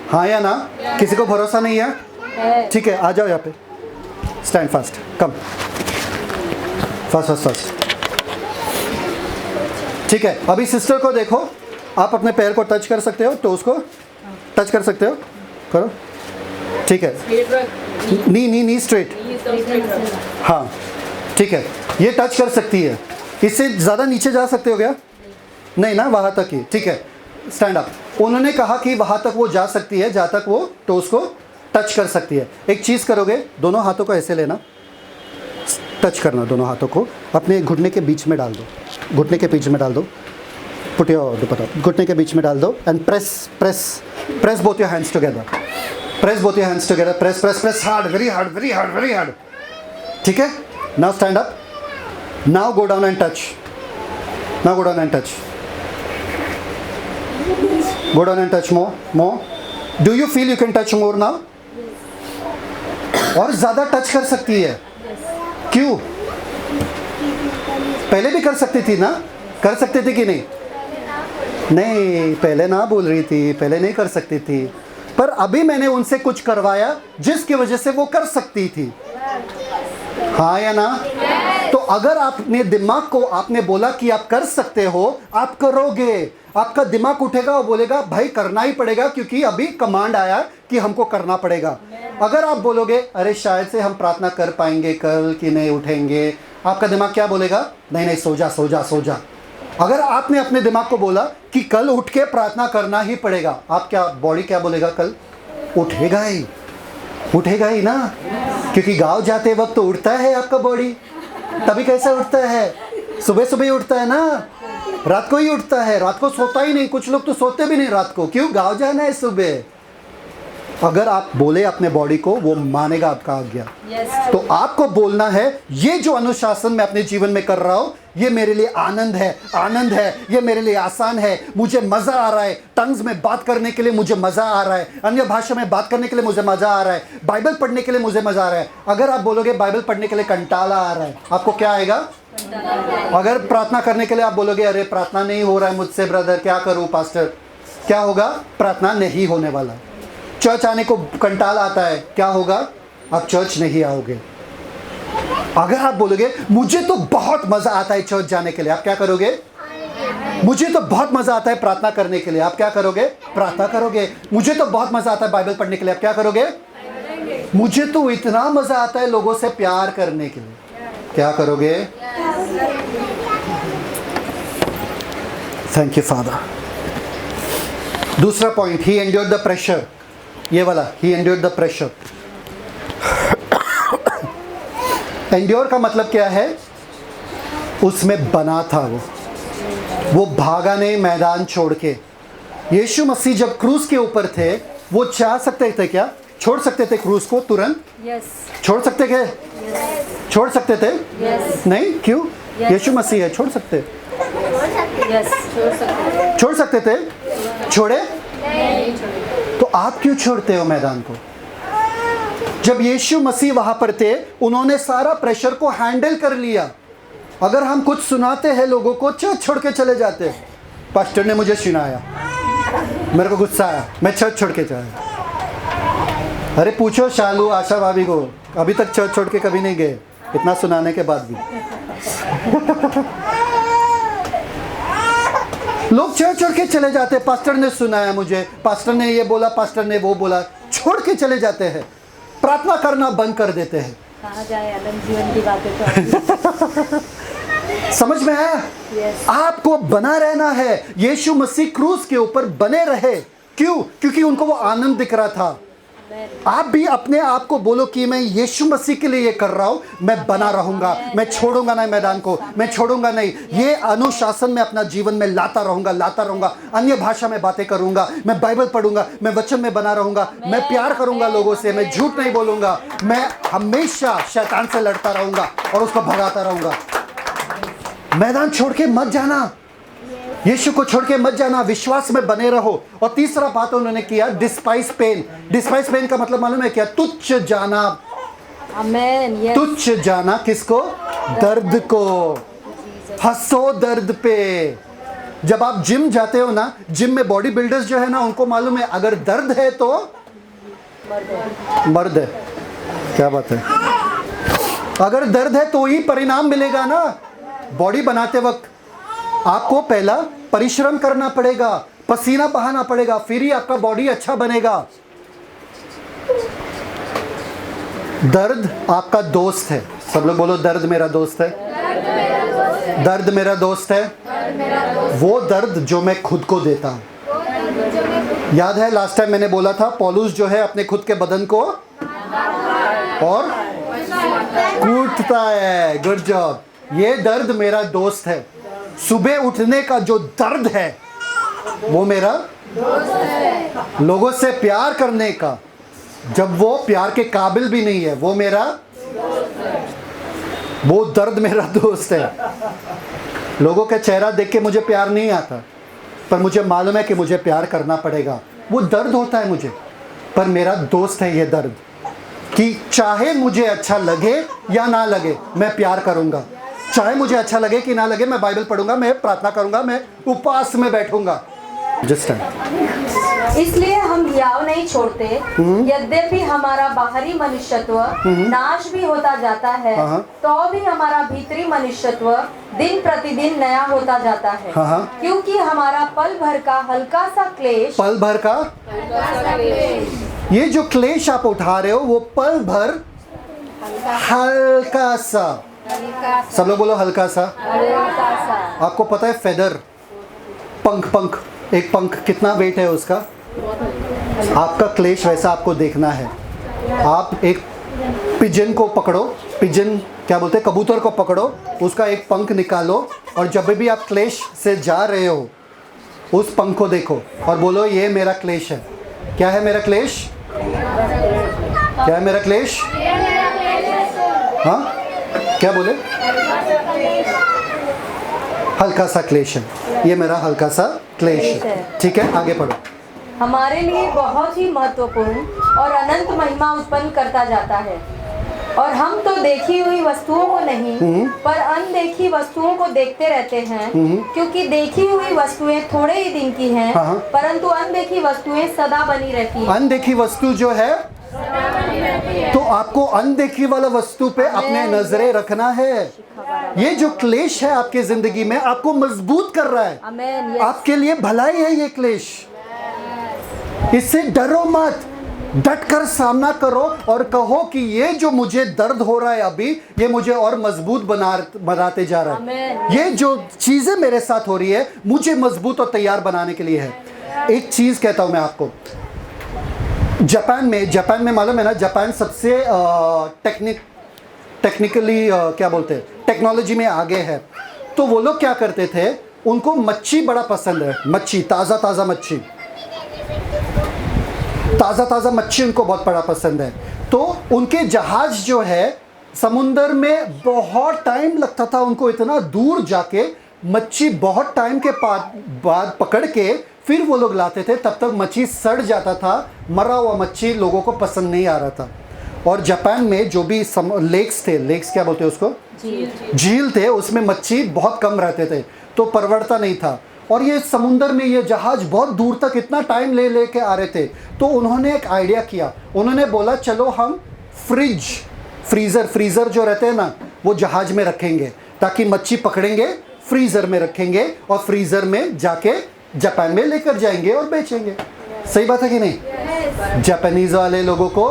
हाँ या ना? किसी को भरोसा नहीं है? ठीक है, आ जाओ यहाँ पे, स्टैंड फास्ट, कम, फास्ट फास्ट फास्ट। ठीक है, अभी सिस्टर को देखो, आप अपने पैर को टच कर सकते हो, टोस को टच कर सकते हो, करो। ठीक है, नी स्ट्रेट, हाँ ठीक है, ये टच कर सकती है। इससे ज़्यादा नीचे जा सकते हो क्या? नहीं ना, वहाँ तक ही। ठीक है, स्टैंड अप। उन्होंने कहा कि वहाँ तक वो जा सकती है जहाँ तक वो टोस को टच कर सकती है। एक चीज़ करोगे, दोनों हाथों को ऐसे लेना, टच करना, दोनों हाथों को अपने घुटने के बीच में डाल दो, घुटने के बीच में डाल दो, पुट योर दुपट्टा घुटने के बीच में डाल दो and press press press both your hands together, press both your hands together, press press press hard, very hard, very hard, very hard. ठीक है, now stand up, now go down and touch, now go down and touch, go down and touch more. Do you feel you can touch more now? और ज़्यादा touch कर सकती है। क्यों? पहले भी कर सकती थी ना? कर सकती थी कि नहीं? नहीं, पहले ना बोल रही थी, पहले नहीं कर सकती थी, पर अभी मैंने उनसे कुछ करवाया जिसकी वजह से वो कर सकती थी। हाँ या ना? तो अगर आपने दिमाग को आपने बोला कि आप कर सकते हो, आप करोगे। आपका दिमाग उठेगा और बोलेगा भाई करना ही पड़ेगा क्योंकि अभी कमांड आया कि हमको करना पड़ेगा। अगर आप बोलोगे अरे शायद से हम प्रार्थना कर पाएंगे कल कि नहीं उठेंगे, आपका दिमाग क्या बोलेगा? नहीं नहीं, सो जा सो जा सो जा। अगर आपने अपने दिमाग को बोला कि कल उठ के प्रार्थना करना ही पड़ेगा, आप क्या, बॉडी क्या बोलेगा? कल उठेगा ही, उठेगा ही ना, क्योंकि गांव जाते वक्त तो उठता है आपका बॉडी। तभी कैसे उठता है? सुबह सुबह ही उठता है ना, रात को ही उठता है, रात को सोता ही नहीं। कुछ लोग तो सोते भी नहीं रात को, क्यों? गांव जाना है सुबह। अगर आप बोले अपने बॉडी को, वो मानेगा आपका आज्ञा। तो आपको बोलना है ये जो अनुशासन मैं अपने जीवन में कर रहा हूँ, ये मेरे लिए आनंद है, आनंद है, ये मेरे लिए आसान है, मुझे मज़ा आ रहा है। टंग्स में बात करने के लिए मुझे मज़ा आ रहा है, अन्य भाषा में बात करने के लिए मुझे मज़ा आ रहा है, बाइबल पढ़ने के लिए मुझे मज़ा आ रहा है। अगर आप बोलोगे बाइबल पढ़ने के लिए कंटाला आ रहा है, आपको क्या आएगा? अगर प्रार्थना करने के लिए आप बोलोगे अरे प्रार्थना नहीं हो रहा है मुझसे ब्रदर, क्या करूँ पास्टर, क्या होगा? प्रार्थना नहीं होने वाला। चर्च आने को कंटाला आता है, क्या होगा? आप चर्च नहीं आओगे। अगर आप बोलोगे मुझे तो बहुत मज़ा आता है चर्च जाने के लिए, आप क्या करोगे? मुझे तो बहुत मज़ा आता है प्रार्थना करने के लिए, आप क्या करोगे? प्रार्थना करोगे। मुझे तो बहुत मज़ा आता है बाइबल पढ़ने के लिए, आप क्या करोगे? मुझे तो इतना मज़ा आता है लोगों से प्यार करने के लिए, क्या करोगे? Thank you father. दूसरा point, he endured the pressure, ये वाला, he endured the pressure. Endure का मतलब क्या है? उसमें बना था वो भागा नहीं मैदान छोड़ के। यीशु मसीह जब क्रूस के ऊपर थे, वो चाह सकते थे क्या? छोड़ सकते थे क्रूस को तुरंत? छोड़ सकते थे? छोड़ सकते थे? नहीं, क्यों? यीशु मसीह है, छोड़ सकते? छोड़ सकते थे? छोड़े? तो आप क्यों छोड़ते हो मैदान को? जब यीशु मसीह वहां पर थे, उन्होंने सारा प्रेशर को हैंडल कर लिया। अगर हम कुछ सुनाते हैं लोगों को, चर्च छोड़ के चले जाते। पास्टर ने मुझे सुनाया, मेरे को गुस्सा आया, मैं चर्च छोड़ के चला। अरे पूछो शालू, आशा भाभी को, अभी तक चर्च छोड़ के कभी नहीं गए, इतना सुनाने के बाद भी। लोग चर्च छोड़ के चले जाते। पास्टर ने सुनाया मुझे, पास्टर ने ये बोला, पास्टर ने वो बोला, छोड़ के चले जाते हैं। प्रार्थना करना बंद कर देते हैं। कहाँ जाए अनंत जीवन की बातें तो। समझ में आया? आपको बना रहना है। यीशु मसीह क्रूस के ऊपर बने रहे। क्यों? क्योंकि उनको वो आनंद दिख रहा था। आप भी अपने आप को बोलो कि मैं यीशु मसीह के लिए ये कर रहा हूं, मैं बना रहूंगा, मैं छोड़ूंगा नहीं मैदान को, मैं छोड़ूंगा नहीं। ये अनुशासन में अपना जीवन में लाता रहूंगा। अन्य भाषा में बातें करूंगा, मैं बाइबल पढ़ूंगा, मैं वचन में बना रहूंगा, मैं प्यार करूंगा लोगों से, मैं झूठ नहीं बोलूंगा, मैं हमेशा शैतान से लड़ता रहूंगा और उसको भगाता रहूंगा। मैदान छोड़ के मत जाना, यीशु को छोड़ के मत जाना, विश्वास में बने रहो। और तीसरा बात उन्होंने किया, डिस्पाइस पेन। डिस्पाइस पेन का मतलब मालूम है क्या? तुच्छ जाना। आमेन। तुच्छ जाना किसको? दर्द को। हंसो दर्द पे। जब आप जिम जाते हो ना, जिम में बॉडी बिल्डर्स जो है ना, उनको मालूम है अगर दर्द है तो मर्द है। क्या बात है? अगर दर्द है तो ही परिणाम मिलेगा ना। बॉडी बनाते वक्त आपको पहला परिश्रम करना पड़ेगा, पसीना बहाना पड़ेगा, फिर ही आपका बॉडी अच्छा बनेगा। दर्द आपका दोस्त है। सब लोग बोलो, दर्द मेरा दोस्त है। दर्द मेरा दोस्त है। वो दर्द जो मैं खुद को देता हूं। याद है लास्ट टाइम मैंने बोला था, पौलुस जो है अपने खुद के बदन को और कूटता है। Good job. ये दर्द मेरा दोस्त है। सुबह उठने का जो दर्द है वो मेरा दोस्त है। लोगों से प्यार करने का, जब वो प्यार के काबिल भी नहीं है, वो मेरा दोस्त है। वो दर्द मेरा दोस्त है। लोगों का चेहरा देख के मुझे प्यार नहीं आता, पर मुझे मालूम है कि मुझे प्यार करना पड़ेगा। वो दर्द होता है मुझे, पर मेरा दोस्त है ये दर्द, कि चाहे मुझे अच्छा लगे या ना लगे, मैं प्यार करूंगा। चाहे मुझे अच्छा लगे कि ना लगे, मैं बाइबल पढ़ूंगा, मैं प्रार्थना करूंगा, मैं उपवास में बैठूंगा। इसलिए हम हियाव नहीं छोड़ते, यद्यपि हमारा बाहरी मनुष्यत्व नाश भी होता जाता है, तो भी हमारा भीतरी मनुष्यत्व दिन प्रतिदिन नया होता जाता है। क्योंकि हमारा पल भर का हल्का सा क्लेश, पल भर का ये जो क्लेश आप उठा रहे हो, वो पल भर हल्का सा। सब लोग बोलो हल्का सा। आपको पता है फेदर, पंख, एक पंख कितना वेट है उसका? आपका क्लेश वैसा आपको देखना है। आप एक पिजन को पकड़ो, पिजन क्या बोलते हैं, कबूतर को पकड़ो, उसका एक पंख निकालो और जब भी आप क्लेश से जा रहे हो, उस पंख को देखो और बोलो ये मेरा क्लेश है। क्या है मेरा क्लेश? क्या है मेरा क्लेश? हाँ, क्या बोले? हल्का सा क्लेश है, ये मेरा हल्का सा क्लेश है। ठीक है, आगे पढ़ो। हमारे लिए बहुत ही महत्वपूर्ण और अनंत महिमा उत्पन्न करता जाता है। और हम तो देखी हुई वस्तुओं को नहीं, पर अनदेखी वस्तुओं को देखते रहते हैं, क्योंकि देखी हुई वस्तुएं थोड़े ही दिन की हैं, परंतु अनदेखी वस्तुएं सदा बनी रहती हैं। अनदेखी वस्तु जो है, तो आपको अनदेखी वाला वस्तु पे अपने नजरें रखना है। ये जो क्लेश है आपके जिंदगी में, आपको मजबूत कर रहा है। आपके लिए भलाई है ये क्लेश। इससे डरो मत, डट कर सामना करो और कहो कि ये जो मुझे दर्द हो रहा है अभी, ये मुझे और मजबूत बनाते जा रहा है। ये जो चीजें मेरे साथ हो रही है, मुझे मजबूत और तैयार बनाने के लिए है। एक चीज कहता हूं मैं आपको, जापान में मालूम है ना, जापान सबसे टेक्निकली क्या बोलते हैं, टेक्नोलॉजी में आगे है। तो वो लोग क्या करते थे, उनको मच्छी बड़ा पसंद है। मच्छी, ताज़ा मच्छी, ताज़ा मच्छी उनको बहुत बड़ा पसंद है। तो उनके जहाज जो है, समुंदर में बहुत टाइम लगता था उनको, इतना दूर जाके मच्छी बहुत टाइम के बाद पकड़ के फिर वो लोग लाते थे। तब तक मच्छी सड़ जाता था, मरा हुआ मच्छी लोगों को पसंद नहीं आ रहा था। और जापान में जो भी लेक्स थे, लेक्स क्या बोलते हैं उसको, झील थे, उसमें मच्छी बहुत कम रहते थे, तो परवड़ता नहीं था। और ये समुंदर में ये जहाज बहुत दूर तक इतना टाइम ले के आ रहे थे, तो उन्होंने एक आइडिया किया। उन्होंने बोला चलो हम फ्रीज़र जो रहते हैं ना, वो जहाज में रखेंगे ताकि मच्छी पकड़ेंगे, फ्रीज़र में रखेंगे और फ्रीज़र में जाके जापान में लेकर जाएंगे और बेचेंगे। सही बात है कि नहीं? जापानीज़ वाले लोगों को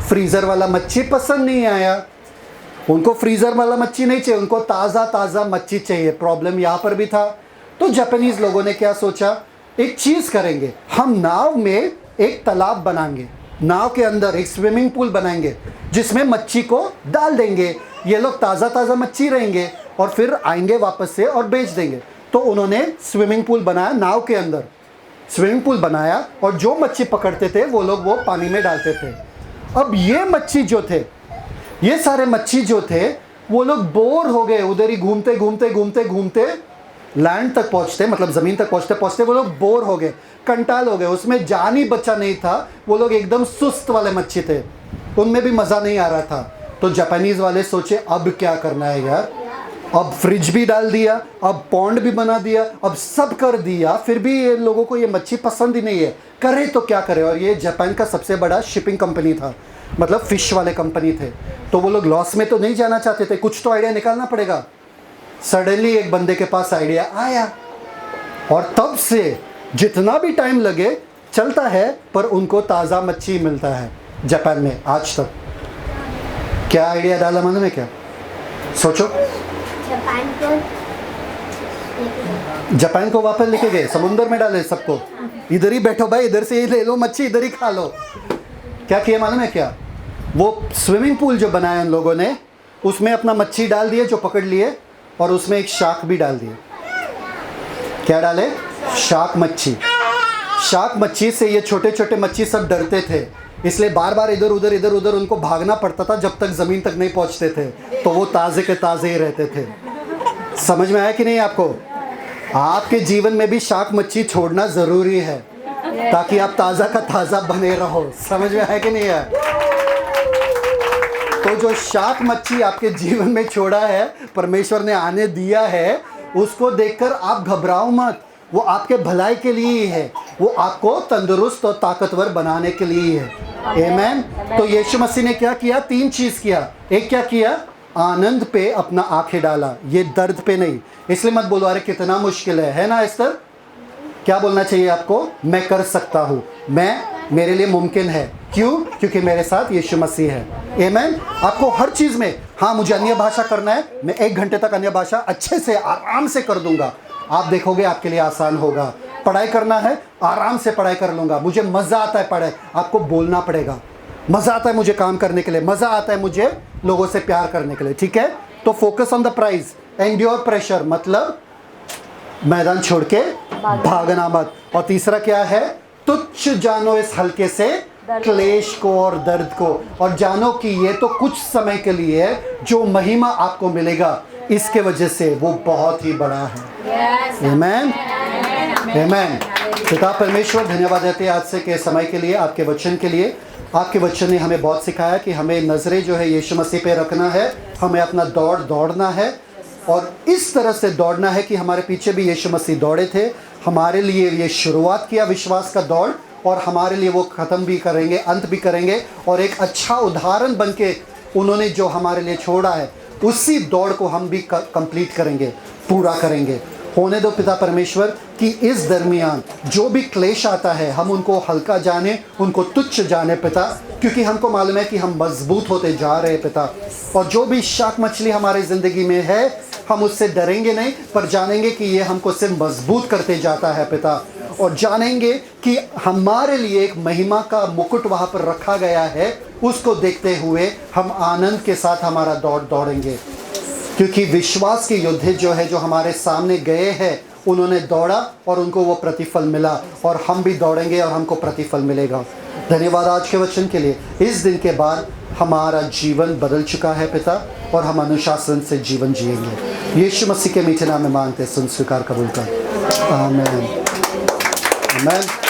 फ्रीज़र वाला मच्छी पसंद नहीं आया, उनको फ्रीज़र वाला मच्छी नहीं चाहिए, उनको ताज़ा मच्छी चाहिए। प्रॉब्लम यहाँ पर भी था। तो जापानीज़ लोगों ने क्या सोचा, एक चीज़ करेंगे, हम नाव में एक तालाब बनाएंगे, नाव के अंदर एक स्विमिंग पूल बनाएंगे जिसमें मच्छी को डाल देंगे, ये लोग ताज़ा मच्छी रहेंगे और फिर आएंगे वापस से और बेच देंगे। तो उन्होंने स्विमिंग पूल बनाया, नाव के अंदर स्विमिंग पूल बनाया और जो मच्छी पकड़ते थे वो लोग वो पानी में डालते थे। अब ये मच्छी जो थे, ये सारे मच्छी जो थे, वो लोग बोर हो गए, उधर ही घूमते लैंड तक पहुंचते, मतलब ज़मीन तक पहुंचते वो लोग बोर हो गए, कंटाल हो गए, उसमें जान ही बचा नहीं था। वो लोग एकदम सुस्त वाले मच्छी थे, उनमें भी मज़ा नहीं आ रहा था। तो जापानीज़ वाले सोचे अब क्या करना है यार, अब फ्रिज भी डाल दिया, अब पॉन्ड भी बना दिया, अब सब कर दिया, फिर भी ये लोगों को ये मच्छी पसंद ही नहीं है, करे तो क्या करे। और ये जापान का सबसे बड़ा शिपिंग कंपनी था, मतलब फ़िश वाले कंपनी थे, तो वो लोग लॉस में तो नहीं जाना चाहते थे, कुछ तो आइडिया निकालना पड़ेगा। सडनली एक बंदे के पास आइडिया आया और तब से जितना भी टाइम लगे चलता है, पर उनको ताज़ा मच्छी मिलता है जापान में आज तक। क्या आइडिया डाला मालूम है क्या? सोचो। जापान को वापस लेके गए, समुंदर में डाले सबको, इधर ही बैठो भाई, इधर से ही ले लो मच्छी, इधर ही खा लो। क्या किया मालूम है क्या? वो स्विमिंग पूल जो बनाया उन लोगों ने, उसमें अपना मच्छी डाल दिए जो पकड़ लिए, और उसमें एक शार्क भी डाल दिए। क्या डाले? शार्क मच्छी से ये छोटे मच्छी सब डरते थे, इसलिए बार बार इधर उधर उनको भागना पड़ता था जब तक ज़मीन तक नहीं पहुंचते थे, तो वो ताज़े के ताज़े ही रहते थे। समझ में आया कि नहीं आपको? आपके जीवन में भी शार्क मच्छी छोड़ना ज़रूरी है ताकि आप ताज़ा का ताज़ा बने रहो। समझ में आया कि नहीं आया? तो जो शार्क मच्छी आपके जीवन में छोड़ा है, परमेश्वर ने आने दिया है, उसको देखकर आप घबराओ मत, वो आपके भलाई के लिए ही है, वो आपको तंदुरुस्त और ताकतवर बनाने के लिए ही है। आमेन। तो यीशु मसीह ने क्या किया? 3 चीज़ किया। एक क्या किया? आनंद पे अपना आंखें डाला, ये दर्द पे नहीं। इसलिए मत बोलो अरे कितना मुश्किल है ना एस्तर? क्या बोलना चाहिए आपको? मैं कर सकता हूँ, मेरे लिए मुमकिन है। क्यों? क्योंकि मेरे साथ यीशु मसीह है। आमेन। आपको हर चीज़ में, हाँ मुझे अन्य भाषा करना है, मैं 1 घंटे तक अन्य भाषा अच्छे से आराम से कर दूंगा, आप देखोगे आपके लिए आसान होगा। पढ़ाई करना है, आराम से पढ़ाई कर लूँगा, मुझे मज़ा आता है पढ़ाई, आपको बोलना पड़ेगा। मज़ा आता है मुझे काम करने के लिए, मज़ा आता है मुझे लोगों से प्यार करने के लिए, ठीक है? तो focus on the prize, endure pressure, मतलब मैदान छोड़ के भागना मत। और तीसरा क्या है? तुच्छ जानो इस हल्के से क्लेश को और दर्द को, और जानो कि ये तो कुछ समय के लिए है, जो महिमा आपको मिलेगा इसके वजह से वो बहुत ही बड़ा है। आमेन। आमेन। पिता परमेश्वर धन्यवाद देते हैं आज से के समय के लिए, आपके वचन के लिए। आपके वचन ने हमें बहुत सिखाया कि हमें नज़रें जो है यीशु मसीह पे रखना है, हमें अपना दौड़ना है, और इस तरह से दौड़ना है कि हमारे पीछे भी यीशु मसीह दौड़े थे, हमारे लिए ये शुरुआत किया विश्वास का दौड़, और हमारे लिए वो ख़त्म भी करेंगे, अंत भी करेंगे, और एक अच्छा उदाहरण बन के उन्होंने जो हमारे लिए छोड़ा है उसी दौड़ को हम भी कंप्लीट करेंगे, पूरा करेंगे। होने दो पिता परमेश्वर कि इस दरमियान जो भी क्लेश आता है हम उनको हल्का जाने, उनको तुच्छ जाने पिता, क्योंकि हमको मालूम है कि हम मजबूत होते जा रहे हैं पिता। और जो भी शार्क मछली हमारी ज़िंदगी में है, हम उससे डरेंगे नहीं, पर जानेंगे कि ये हमको सिर्फ मजबूत करते जाता है पिता, और जानेंगे कि हमारे लिए एक महिमा का मुकुट वहाँ पर रखा गया है, उसको देखते हुए हम आनंद के साथ हमारा दौड़ेंगे। क्योंकि विश्वास के योद्धे जो है, जो हमारे सामने गए हैं, उन्होंने दौड़ा और उनको वो प्रतिफल मिला, और हम भी दौड़ेंगे और हमको प्रतिफल मिलेगा। धन्यवाद आज के वचन के लिए। इस दिन के बाद हमारा जीवन बदल चुका है पिता, और हम अनुशासन से जीवन जिएंगे। यीशु मसीह के मीठे नाम में मांगते, सुन, स्वीकार, कबूल कर। आमीन। आमीन।